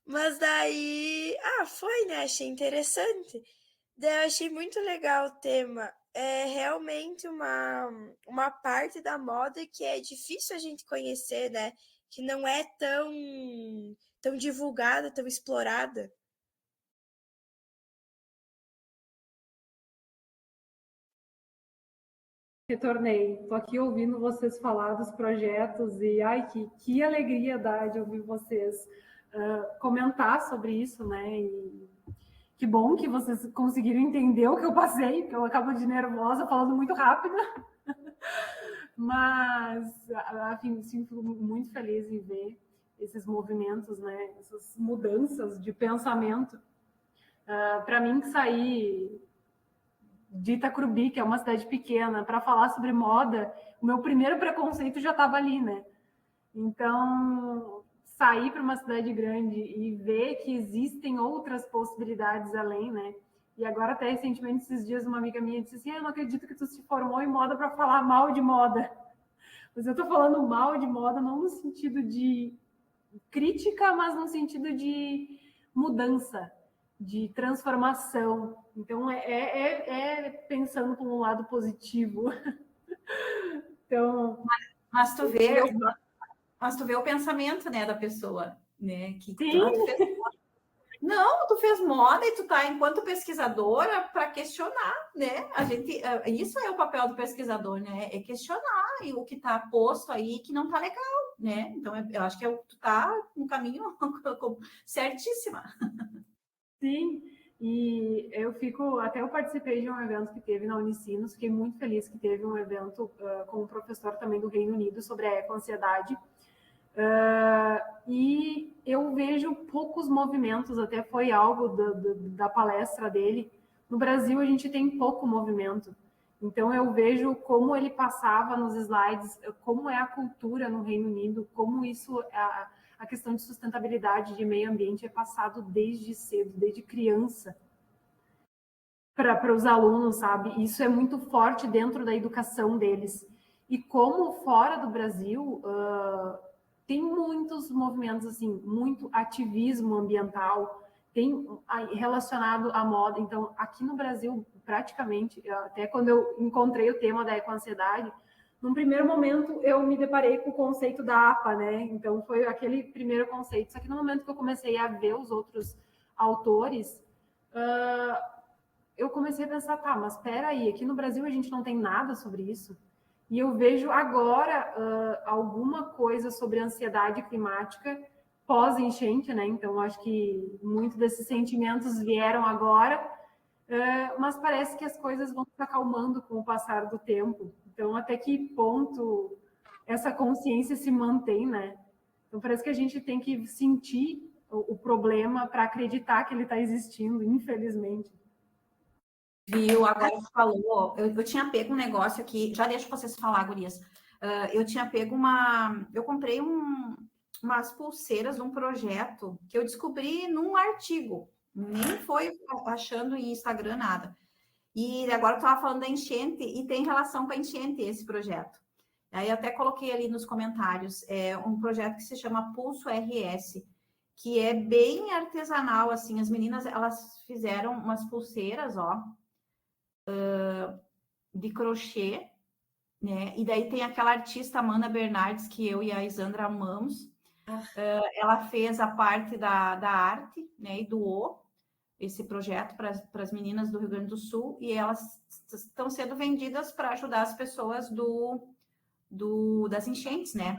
[SPEAKER 7] Mas daí, foi, né? Achei interessante. Daí eu achei muito legal o tema. é realmente uma parte da moda que é difícil a gente conhecer, né? Que não é tão divulgada, tão explorada.
[SPEAKER 2] Retornei. Estou aqui ouvindo vocês falar dos projetos e ai, que alegria dá de ouvir vocês comentar sobre isso, né? E que bom que vocês conseguiram entender o que eu passei, porque eu acabo de nervosa falando muito rápido. Mas, enfim, fico muito feliz em ver esses movimentos, né? Essas mudanças de pensamento. Para mim, que sair de Itacurubi, que é uma cidade pequena, para falar sobre moda, o meu primeiro preconceito já estava ali, né? Então, sair para uma cidade grande e ver que existem outras possibilidades além, né? E agora, até recentemente, esses dias, uma amiga minha disse assim: eu não acredito que tu se formou em moda para falar mal de moda. Mas eu estou falando mal de moda não no sentido de crítica, mas no sentido de mudança, de transformação. Então, é pensando por um lado positivo. Então,
[SPEAKER 1] Mas tu vê o pensamento, né, da pessoa, né? Que
[SPEAKER 2] sim.
[SPEAKER 1] tu fez Não, tu fez moda e tu tá, enquanto pesquisadora, para questionar, né? Isso é o papel do pesquisador, né? É questionar o que está posto aí que não tá legal, né? Então, eu acho que tu tá no caminho certíssima.
[SPEAKER 2] Sim, e até eu participei de um evento que teve na Unicinos, fiquei muito feliz que teve um evento com um professor também do Reino Unido sobre a ecoansiedade. E eu vejo poucos movimentos, até foi algo da palestra dele. No Brasil, a gente tem pouco movimento. Então, eu vejo como ele passava nos slides, como é a cultura no Reino Unido, como isso, a questão de sustentabilidade, de meio ambiente, é passado desde cedo, desde criança, para os alunos, sabe? Isso é muito forte dentro da educação deles. E como fora do Brasil, tem muitos movimentos, assim, muito ativismo ambiental, tem relacionado à moda. Então, aqui no Brasil, praticamente, até quando eu encontrei o tema da ecoansiedade, num primeiro momento eu me deparei com o conceito da APA, né? Então, foi aquele primeiro conceito. Só que no momento que eu comecei a ver os outros autores, eu comecei a pensar, tá, mas espera aí, aqui no Brasil a gente não tem nada sobre isso. E eu vejo agora alguma coisa sobre ansiedade climática pós-enchente, né? Então, acho que muitos desses sentimentos vieram agora, mas parece que as coisas vão se acalmando com o passar do tempo. Então, até que ponto essa consciência se mantém, né? Então, parece que a gente tem que sentir o problema para acreditar que ele está existindo, infelizmente.
[SPEAKER 1] Viu? Agora tu falou, eu tinha pego um negócio aqui, já deixo vocês falar, gurias. Eu tinha pego eu comprei umas pulseiras de um projeto que eu descobri num artigo, nem foi achando em Instagram nada. E agora eu estava falando da enchente e tem relação com a enchente esse projeto. Aí eu até coloquei ali nos comentários, é um projeto que se chama Pulso RS, que é bem artesanal, assim, as meninas, elas fizeram umas pulseiras, ó, de crochê, né? E daí tem aquela artista Amanda Bernardes, que eu e a Isandra amamos. Ela fez a parte da arte, né? E doou esse projeto para as meninas do Rio Grande do Sul, e elas estão sendo vendidas para ajudar as pessoas das enchentes, né?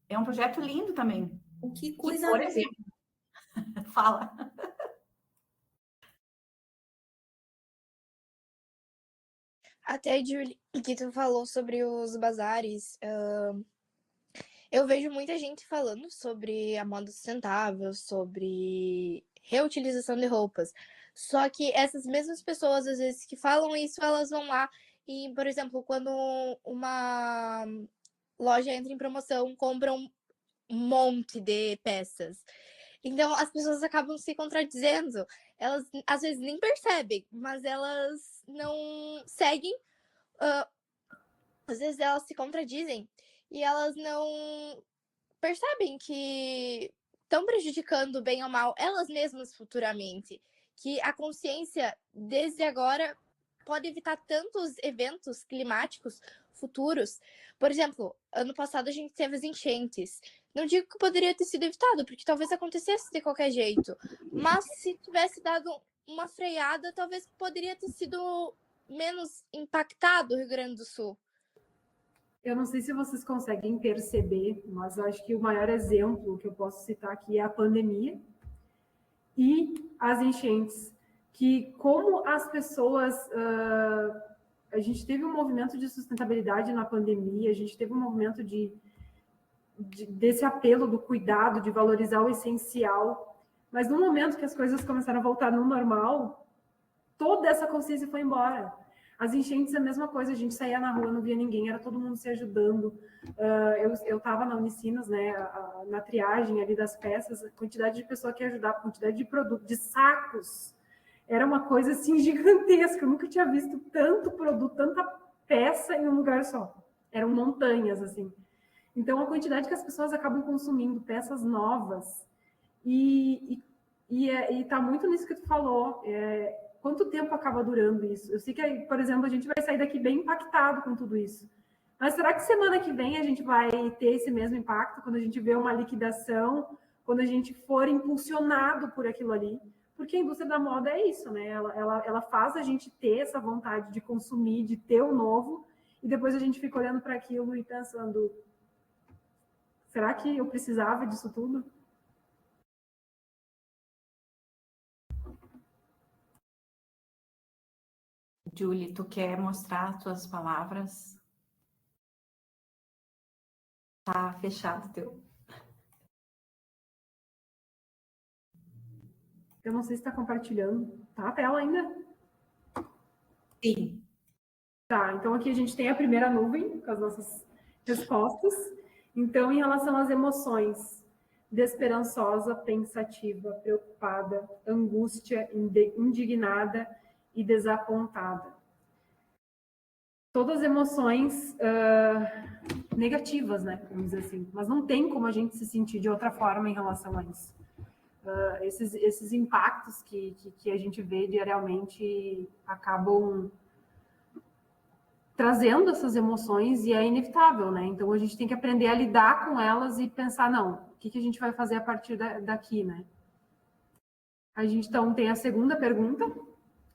[SPEAKER 1] É um projeto lindo também.
[SPEAKER 3] Que coisa.
[SPEAKER 1] Por exemplo, fala.
[SPEAKER 4] Até, Julie, que tu falou sobre os bazares, eu vejo muita gente falando sobre a moda sustentável, sobre reutilização de roupas. Só que essas mesmas pessoas, às vezes, que falam isso, elas vão lá e, por exemplo, quando uma loja entra em promoção, compram um monte de peças. Então, as pessoas acabam se contradizendo. Elas, às vezes, nem percebem, mas elas não seguem. Às vezes, elas se contradizem e elas não percebem que estão prejudicando, bem ou mal, elas mesmas futuramente. Que a consciência, desde agora, pode evitar tantos eventos climáticos futuros. Por exemplo, ano passado a gente teve as enchentes. Não digo que poderia ter sido evitado, porque talvez acontecesse de qualquer jeito. Mas se tivesse dado uma freada, talvez poderia ter sido menos impactado o Rio Grande do Sul.
[SPEAKER 2] Eu não sei se vocês conseguem perceber, mas eu acho que o maior exemplo que eu posso citar aqui é a pandemia e as enchentes, que como as pessoas... a gente teve um movimento de sustentabilidade na pandemia, a gente teve um movimento desse apelo do cuidado, de valorizar o essencial, mas no momento que as coisas começaram a voltar no normal, toda essa consciência foi embora. As enchentes é a mesma coisa, a gente saía na rua, não via ninguém, era todo mundo se ajudando. Eu estava na Unicinos, né, na triagem ali das peças, a quantidade de pessoa que ia ajudar, a quantidade de produto, de sacos, era uma coisa assim gigantesca. Eu nunca tinha visto tanto produto, tanta peça em um lugar só. Eram montanhas, assim. Então, a quantidade que as pessoas acabam consumindo, peças novas, e está muito nisso que tu falou. Quanto tempo acaba durando isso? Eu sei que, por exemplo, a gente vai sair daqui bem impactado com tudo isso. Mas será que semana que vem a gente vai ter esse mesmo impacto quando a gente vê uma liquidação, quando a gente for impulsionado por aquilo ali? Porque a indústria da moda é isso, né? Ela faz a gente ter essa vontade de consumir, de ter o novo, e depois a gente fica olhando para aquilo e pensando: será que eu precisava disso tudo?
[SPEAKER 1] Julie, tu quer mostrar as tuas palavras? Tá fechado o teu.
[SPEAKER 2] Eu não sei se está compartilhando. Tá a tela ainda?
[SPEAKER 1] Sim.
[SPEAKER 2] Tá, então aqui a gente tem a primeira nuvem com as nossas respostas. Então, em relação às emoções, desesperançosa, pensativa, preocupada, angústia, indignada e desapontada. Todas emoções negativas, né? Vamos dizer assim. Mas não tem como a gente se sentir de outra forma em relação a isso. Esses impactos que a gente vê diariamente acabam trazendo essas emoções e é inevitável, né? Então a gente tem que aprender a lidar com elas e pensar, não, o que a gente vai fazer a partir daqui, né? A gente então tem a segunda pergunta: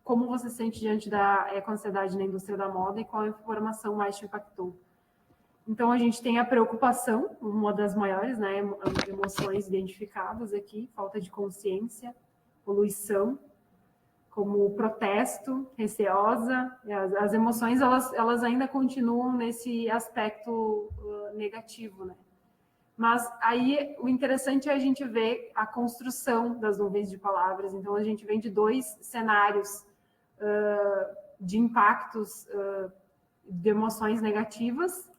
[SPEAKER 2] como você se sente diante da eco-ansiedade na indústria da moda e qual a informação mais te impactou? Então a gente tem a preocupação, uma das maiores, né, emoções identificadas aqui: falta de consciência, poluição, como protesto, receosa. As emoções, elas ainda continuam nesse aspecto negativo, né? Mas aí o interessante é a gente ver a construção das nuvens de palavras. Então a gente vem de dois cenários de impactos de emoções negativas,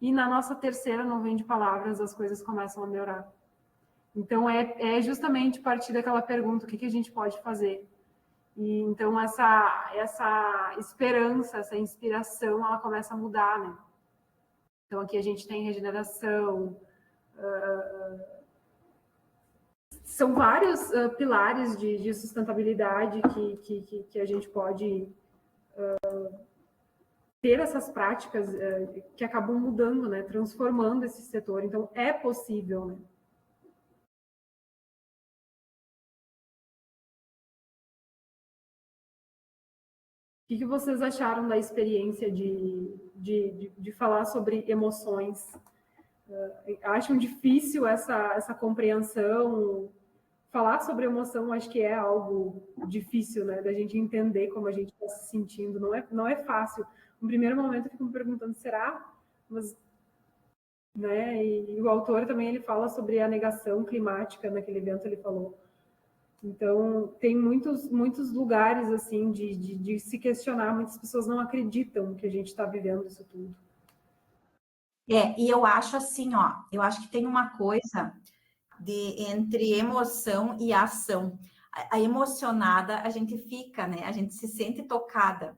[SPEAKER 2] e na nossa terceira nuvem de palavras as coisas começam a melhorar. Então é justamente partir daquela pergunta: o que a gente pode fazer? E então essa esperança, essa inspiração, ela começa a mudar, né? Então aqui a gente tem regeneração, são vários pilares de sustentabilidade que a gente pode ter essas práticas que acabam mudando, né? Transformando esse setor. Então é possível, né? O que vocês acharam da experiência de falar sobre emoções? Acham difícil essa compreensão? Falar sobre emoção, acho que é algo difícil, né? Da gente entender como a gente está se sentindo. Não é fácil. No primeiro momento eu fico me perguntando: será? Mas, né? E o autor também, ele fala sobre a negação climática. Naquele evento ele falou. Então, tem muitos lugares, assim, de se questionar. Muitas pessoas não acreditam que a gente está vivendo isso tudo.
[SPEAKER 1] E eu acho assim, ó, eu acho que tem uma coisa entre emoção e ação. A emocionada, a gente fica, né? A gente se sente tocada.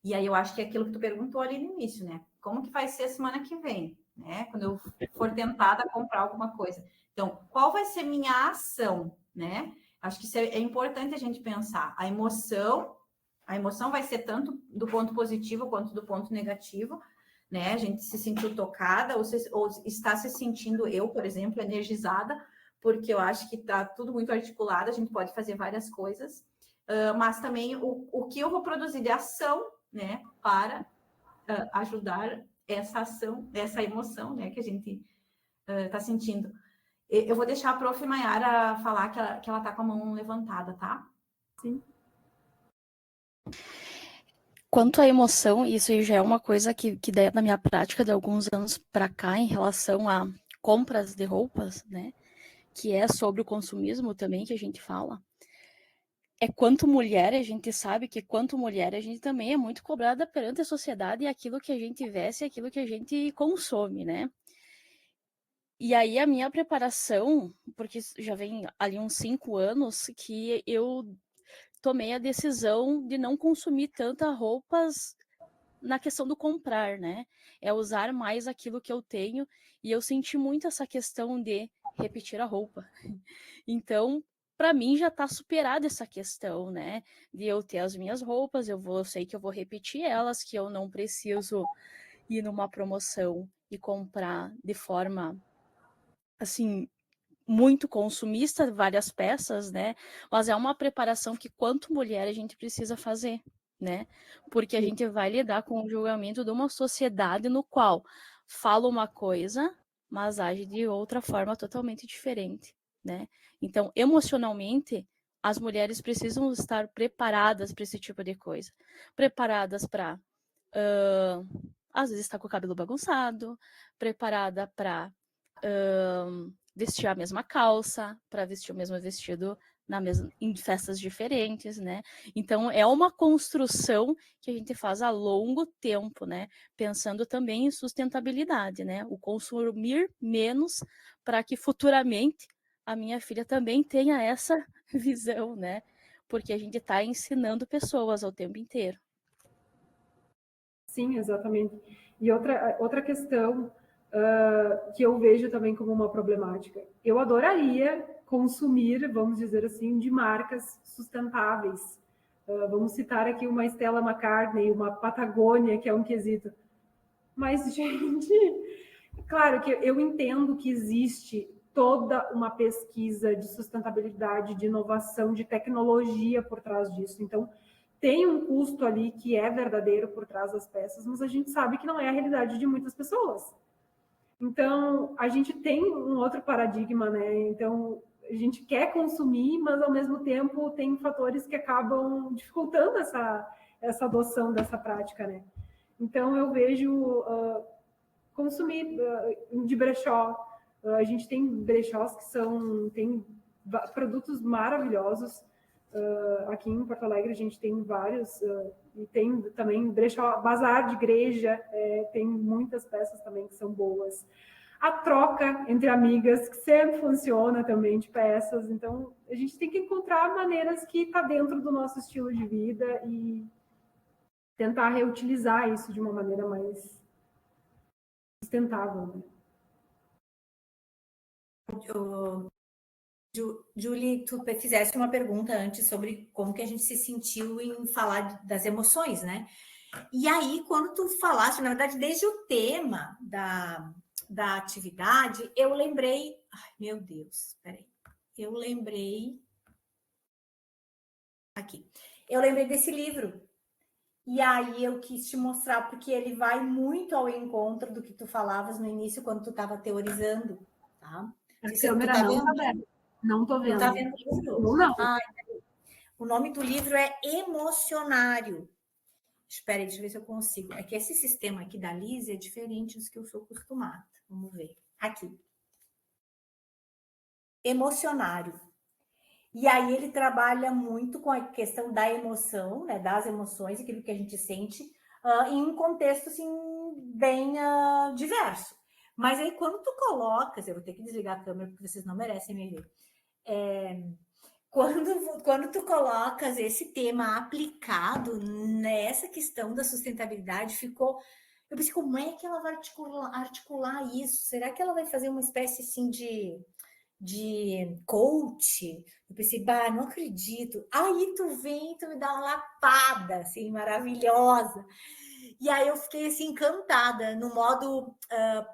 [SPEAKER 1] E aí eu acho que é aquilo que tu perguntou ali no início, né? Como que vai ser a semana que vem, né? Quando eu for tentada a comprar alguma coisa. Então, qual vai ser minha ação, né? Acho que isso é importante a gente pensar. A emoção, A emoção vai ser tanto do ponto positivo quanto do ponto negativo, né? A gente se sentiu tocada ou está se sentindo, eu, por exemplo, energizada, porque eu acho que está tudo muito articulado, a gente pode fazer várias coisas, mas também o que eu vou produzir de ação, né, para ajudar essa ação, essa emoção, né, que a gente está sentindo. Eu vou deixar a prof. Maiara falar que ela está com a mão levantada, tá?
[SPEAKER 2] Sim.
[SPEAKER 5] Quanto à emoção, isso aí já é uma coisa que daí na minha prática de alguns anos para cá, em relação a compras de roupas, né? Que é sobre o consumismo também que a gente fala. É quanto mulher, a gente sabe que quanto mulher, a gente também é muito cobrada perante a sociedade e aquilo que a gente veste, aquilo que a gente consome, né? E aí a minha preparação, porque já vem ali uns 5 anos que eu tomei a decisão de não consumir tantas roupas na questão do comprar, né? É usar mais aquilo que eu tenho, e eu senti muito essa questão de repetir a roupa. Então, para mim já está superada essa questão, né? De eu ter as minhas roupas, eu sei que eu vou repetir elas, que eu não preciso ir numa promoção e comprar de forma assim muito consumista, várias peças, né? Mas é uma preparação que, quanto mulher, a gente precisa fazer, né? Porque a gente vai lidar com o julgamento de uma sociedade no qual fala uma coisa, mas age de outra forma totalmente diferente, né? Então, emocionalmente, as mulheres precisam estar preparadas para esse tipo de coisa. Preparadas para, às vezes, estar com o cabelo bagunçado, preparada para vestir a mesma calça, para vestir o mesmo vestido em festas diferentes, né? Então, é uma construção que a gente faz a longo tempo, né? Pensando também em sustentabilidade, né? O consumir menos para que futuramente a minha filha também tenha essa visão, né? Porque a gente está ensinando pessoas ao tempo inteiro.
[SPEAKER 2] Sim, exatamente. E outra questão que eu vejo também como uma problemática. Eu adoraria consumir, vamos dizer assim, de marcas sustentáveis. Vamos citar aqui uma Stella McCartney, uma Patagônia, que é um quesito. Mas, gente, claro que eu entendo que existe toda uma pesquisa de sustentabilidade, de inovação, de tecnologia por trás disso. Então, tem um custo ali que é verdadeiro por trás das peças, mas a gente sabe que não é a realidade de muitas pessoas. Então, a gente tem um outro paradigma, né? Então, a gente quer consumir, mas ao mesmo tempo tem fatores que acabam dificultando essa adoção dessa prática, né? Então, eu vejo consumir de brechó. A gente tem brechós que tem produtos maravilhosos. Aqui em Porto Alegre a gente tem vários, e tem também brechó, bazar de igreja, tem muitas peças também que são boas. A troca entre amigas, que sempre funciona também, de peças. Então, a gente tem que encontrar maneiras que está dentro do nosso estilo de vida e tentar reutilizar isso de uma maneira mais sustentável, né?
[SPEAKER 3] Julie, tu fizeste uma pergunta antes sobre como que a gente se sentiu em falar das emoções, né? E aí, quando tu falaste, na verdade, desde o tema da atividade, eu lembrei... Ai, meu Deus, peraí. Eu lembrei... Aqui. Eu lembrei desse livro. E aí eu quis te mostrar, porque ele vai muito ao encontro do que tu falavas no início, quando tu estava teorizando, tá?
[SPEAKER 2] A câmera não está aberta. Não estou vendo.
[SPEAKER 3] Não está vendo o livro?
[SPEAKER 2] Não.
[SPEAKER 3] O nome do livro é Emocionário. Espera aí, deixa eu ver se eu consigo. É que esse sistema aqui da Liz é diferente dos que eu sou acostumada. Vamos ver. Aqui. Emocionário. E aí ele trabalha muito com a questão da emoção, né, das emoções, aquilo que a gente sente, em um contexto assim, bem diverso. Mas aí quando tu colocas, eu vou ter que desligar a câmera porque vocês não merecem me ver. Quando tu colocas esse tema aplicado nessa questão da sustentabilidade, eu pensei, como é que ela vai articular isso? Será que ela vai fazer uma espécie assim de... de coach, eu pensei, bah, não acredito. Aí tu vem, tu me dá uma lapada, assim, maravilhosa. E aí eu fiquei, assim, encantada, no modo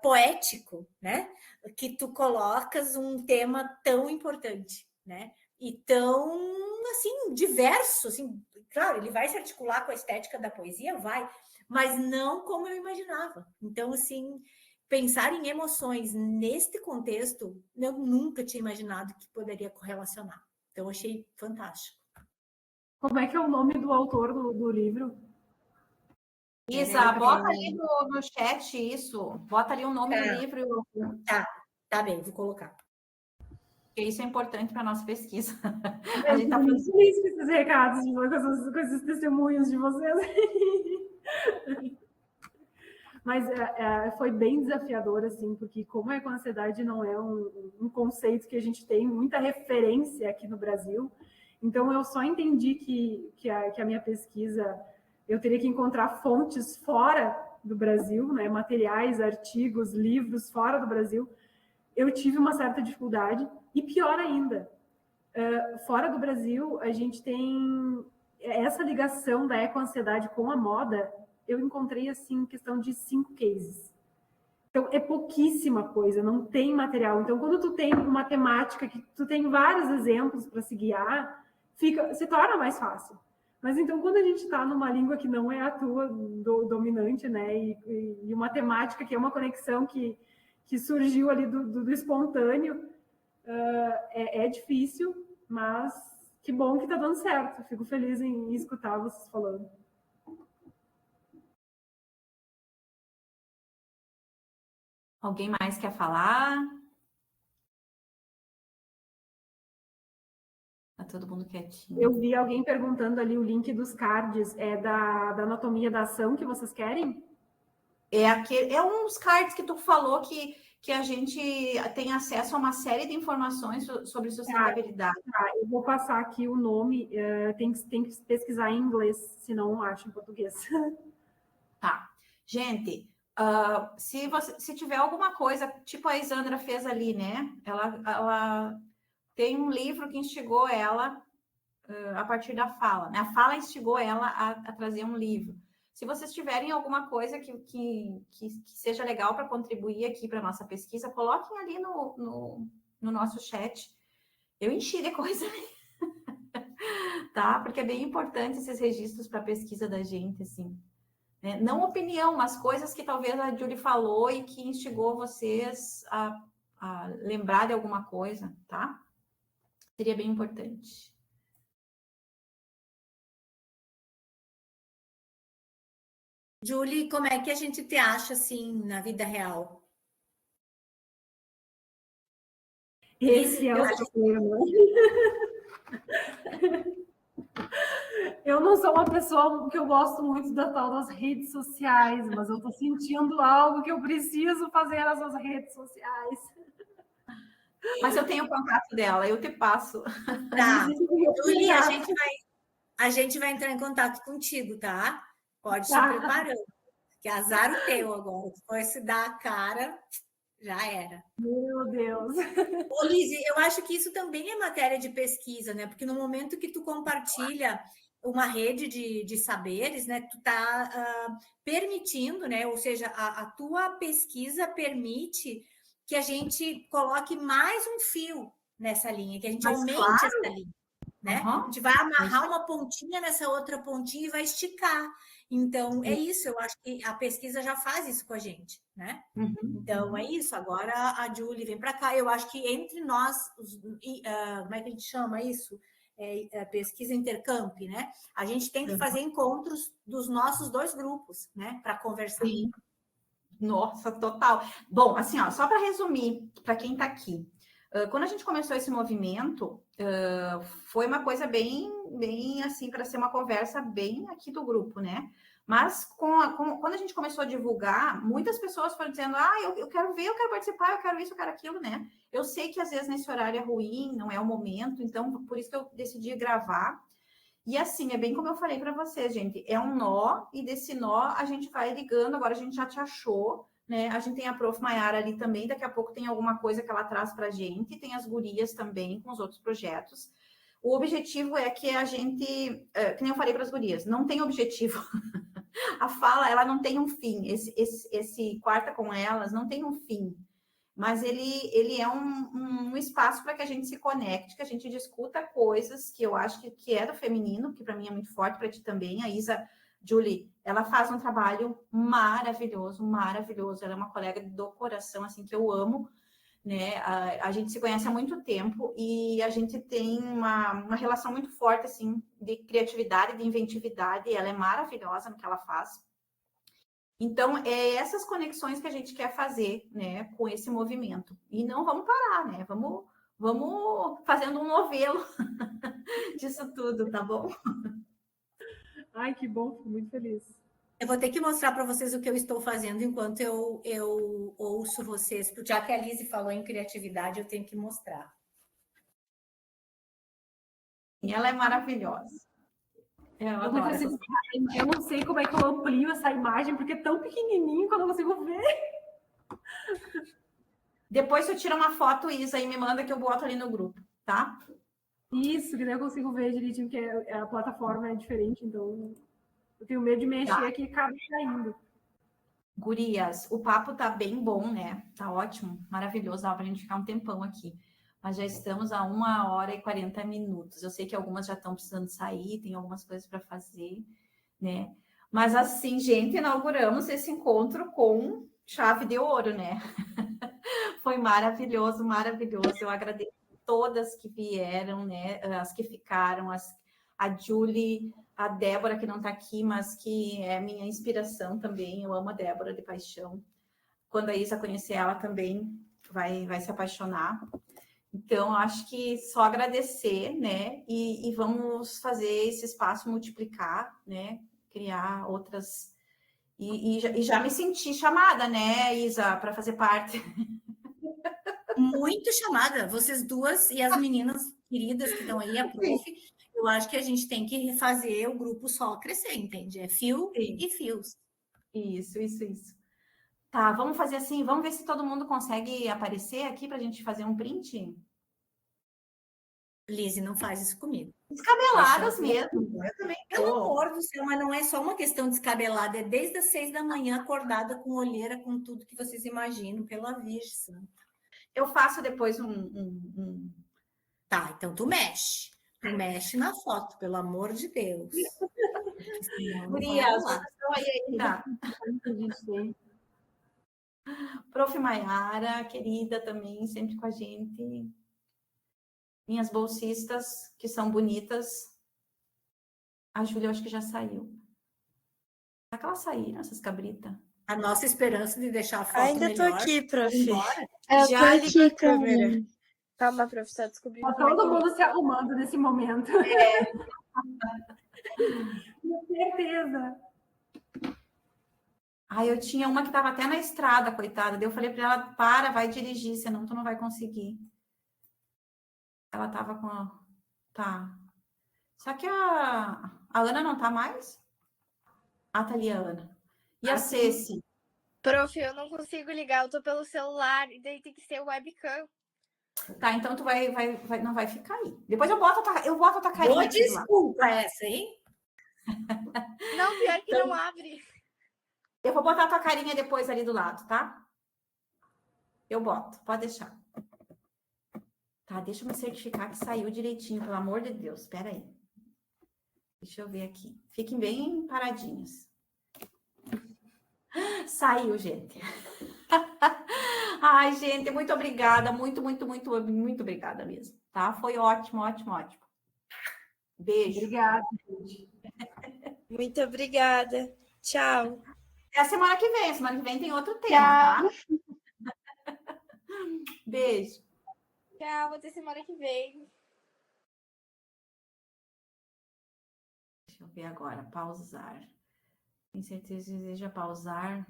[SPEAKER 3] poético, né? Que tu colocas um tema tão importante, né? E tão, assim, diverso, assim, claro, ele vai se articular com a estética da poesia, vai, mas não como eu imaginava. Então, assim, pensar em emoções neste contexto, eu nunca tinha imaginado que poderia correlacionar. Então, achei fantástico.
[SPEAKER 2] Como é que é o nome do autor do livro?
[SPEAKER 1] Isa, bota ali no chat isso. Bota ali o nome do livro.
[SPEAKER 3] Tá bem, vou colocar.
[SPEAKER 1] Porque isso é importante para a nossa pesquisa.
[SPEAKER 2] A gente tá muito feliz com esses recados, com esses testemunhos de vocês. Mas foi bem desafiador, assim, porque como a eco-ansiedade não é um conceito que a gente tem muita referência aqui no Brasil, então eu só entendi que a minha pesquisa, eu teria que encontrar fontes fora do Brasil, né, materiais, artigos, livros fora do Brasil. Eu tive uma certa dificuldade, e pior ainda, fora do Brasil, a gente tem essa ligação da eco-ansiedade com a moda. Eu encontrei, assim, questão de 5 cases. Então, é pouquíssima coisa, não tem material. Então, quando tu tem uma temática que tu tem vários exemplos para se guiar, se torna mais fácil. Mas, então, quando a gente está numa língua que não é a tua dominante, né, e uma temática que é uma conexão que surgiu ali do espontâneo, é difícil, mas que bom que está dando certo. Fico feliz em escutar vocês falando.
[SPEAKER 1] Alguém mais quer falar? Tá todo mundo quietinho.
[SPEAKER 2] Eu vi alguém perguntando ali o link dos cards. É da anatomia da ação que vocês querem?
[SPEAKER 1] É uns cards que tu falou que a gente tem acesso a uma série de informações sobre sustentabilidade.
[SPEAKER 2] Eu vou passar aqui o nome. Tem que pesquisar em inglês, senão não acho em português.
[SPEAKER 1] Tá. Gente, se tiver alguma coisa, tipo a Isandra fez ali, né? Ela tem um livro que instigou ela a partir da fala, né? A fala instigou ela a trazer um livro. Se vocês tiverem alguma coisa que seja legal para contribuir aqui para a nossa pesquisa, coloquem ali no nosso chat. Eu enchi de coisa, tá? Porque é bem importante esses registros para a pesquisa da gente, assim. Né? Não opinião, mas coisas que talvez a Julie falou e que instigou vocês a lembrar de alguma coisa, tá? Seria bem importante.
[SPEAKER 3] Julie, como é que a gente te acha, assim, na vida real?
[SPEAKER 2] Esse é o problema. Eu não sou uma pessoa que eu gosto muito da tal das redes sociais, mas eu tô sentindo algo que eu preciso fazer nessas redes sociais.
[SPEAKER 1] Mas eu tenho o contato dela, eu te passo.
[SPEAKER 3] Tá. Julie, a gente vai entrar em contato contigo, tá? Pode se preparando. Que azar o teu agora. Se for se dar a cara, já era.
[SPEAKER 2] Meu Deus.
[SPEAKER 3] Ô, Lise, eu acho que isso também é matéria de pesquisa, né? Porque no momento que tu compartilha uma rede de saberes, né? Tu tá permitindo, né? Ou seja, a tua pesquisa permite que a gente coloque mais um fio nessa linha, que a gente aumente essa linha. Né? A gente vai amarrar uma pontinha nessa outra pontinha e vai esticar. Então, é isso. Eu acho que a pesquisa já faz isso com a gente, né? Então, é isso. Agora a Julie vem para cá. Eu acho que entre nós, como é que a gente chama isso? Pesquisa intercamp, né? A gente tem que fazer encontros dos nossos 2 grupos, né? Para conversar.
[SPEAKER 1] Sim. Nossa, total. Bom, assim, ó, só para resumir, para quem está aqui. Quando a gente começou esse movimento, foi uma coisa bem assim, para ser uma conversa bem aqui do grupo, né? Mas quando a gente começou a divulgar, muitas pessoas foram dizendo, eu quero ver, eu quero participar, eu quero isso, eu quero aquilo, né? Eu sei que às vezes nesse horário é ruim, não é o momento, então por isso que eu decidi gravar. E assim, é bem como eu falei para vocês, gente, é um nó, e desse nó a gente vai ligando, agora a gente já te achou, né? A gente tem a Prof. Maiara ali também, daqui a pouco tem alguma coisa que ela traz para a gente, tem as gurias também com os outros projetos. O objetivo é que a gente, que nem eu falei para as gurias, não tem objetivo. A fala, ela não tem um fim. Esse quarta com elas não tem um fim. Mas ele é um espaço para que a gente se conecte, que a gente discuta coisas que eu acho que é do feminino, que para mim é muito forte, para ti também. A Isa, Julie, ela faz um trabalho maravilhoso, maravilhoso. Ela é uma colega do coração, assim, que eu amo, né? A gente se conhece há muito tempo e a gente tem uma relação muito forte, assim, de criatividade, de inventividade. Ela é maravilhosa no que ela faz. Então, é essas conexões que a gente quer fazer, né, com esse movimento. E não vamos parar, né? Vamos fazendo um novelo disso tudo, tá bom?
[SPEAKER 2] Ai, que bom, fico muito feliz.
[SPEAKER 3] Eu vou ter que mostrar para vocês o que eu estou fazendo enquanto eu ouço vocês, porque já que a Lise falou em criatividade, eu tenho que mostrar.
[SPEAKER 1] E ela é maravilhosa. Eu adoro essas coisas.
[SPEAKER 2] Eu não sei como é que eu amplio essa imagem, porque é tão pequenininho que eu não consigo ver.
[SPEAKER 1] Depois você tira uma foto, Isa, e me manda que eu boto ali no grupo, tá?
[SPEAKER 2] Isso, que daí eu consigo ver direitinho, porque a plataforma é diferente, então eu tenho medo de mexer aqui e acaba caindo.
[SPEAKER 1] Gurias, o papo tá bem bom, né? Tá ótimo, maravilhoso, dá pra gente ficar um tempão aqui. Mas já estamos a 1h40. Eu sei que algumas já estão precisando sair, tem algumas coisas para fazer, né? Mas assim, gente, inauguramos esse encontro com chave de ouro, né? Foi maravilhoso, maravilhoso. Eu agradeço todas que vieram, né? As que ficaram, a Julie, a Débora, que não está aqui, mas que é minha inspiração também. Eu amo a Débora de paixão. Quando a Isa conhecer ela também, vai se apaixonar. Então, acho que só agradecer, né? E vamos fazer esse espaço multiplicar, né? Criar outras. E já me senti chamada, né, Isa, para fazer parte.
[SPEAKER 3] Muito chamada, vocês duas e as meninas queridas que estão aí, a prof. Eu acho que a gente tem que fazer o grupo só crescer, entende? É fio e fios.
[SPEAKER 1] Isso. Tá, vamos fazer assim, vamos ver se todo mundo consegue aparecer aqui para a gente fazer um print.
[SPEAKER 3] Lise, não faz isso comigo.
[SPEAKER 1] Descabeladas mesmo. Eu também tô.
[SPEAKER 3] Pelo amor do céu, mas não é só uma questão descabelada, é desde as 6 da manhã acordada com olheira, com tudo que vocês imaginam, pela Virgem.
[SPEAKER 1] Eu faço depois
[SPEAKER 3] Tá, então tu mexe. Tu mexe na foto, pelo amor de Deus.
[SPEAKER 1] Gurias, vocês estão aí ainda. Prof. Maiara, querida também, sempre com a gente. Minhas bolsistas, que são bonitas. A Júlia, eu acho que já saiu. Será que elas saíram, essas cabritas?
[SPEAKER 3] A nossa esperança de deixar a foto
[SPEAKER 7] Ainda
[SPEAKER 3] melhor.
[SPEAKER 7] tô aqui, prof.
[SPEAKER 6] Eu
[SPEAKER 7] Já
[SPEAKER 6] tô
[SPEAKER 7] liga a
[SPEAKER 6] aqui
[SPEAKER 7] câmera.
[SPEAKER 6] também.
[SPEAKER 7] Calma, prof, só descobri.
[SPEAKER 2] Tá todo mundo se arrumando nesse momento. Com certeza.
[SPEAKER 1] Eu tinha uma que estava até na estrada, coitada. Daí eu falei para ela, vai dirigir, senão tu não vai conseguir. Ela estava com Tá. Só que a Ana não tá mais? Tá ali a Ana. E a Ceci?
[SPEAKER 7] Prof, eu não consigo ligar, eu tô pelo celular, e daí tem que ser o webcam.
[SPEAKER 1] Tá, então tu não vai ficar aí. Depois eu boto a tua carinha.
[SPEAKER 3] Boa desculpa essa, hein?
[SPEAKER 7] Não, pior que não abre.
[SPEAKER 1] Eu vou botar a tua carinha depois ali do lado, tá? Eu boto, pode deixar. Tá, deixa eu me certificar que saiu direitinho, pelo amor de Deus. Espera aí. Deixa eu ver aqui. Fiquem bem paradinhos. Saiu, gente. Ai, gente, muito obrigada. Muito obrigada mesmo, tá? Foi ótimo. Beijo.
[SPEAKER 2] Obrigada, gente.
[SPEAKER 7] Muito obrigada. Tchau.
[SPEAKER 1] Até a semana que vem. Semana que vem tem outro tema, tá? Beijo.
[SPEAKER 7] Tchau, até semana que vem.
[SPEAKER 1] Deixa eu ver agora. Pausar. Tem certeza que deseja pausar?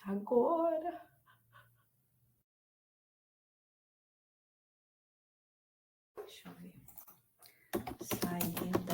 [SPEAKER 1] Agora. Deixa eu ver. Saiu.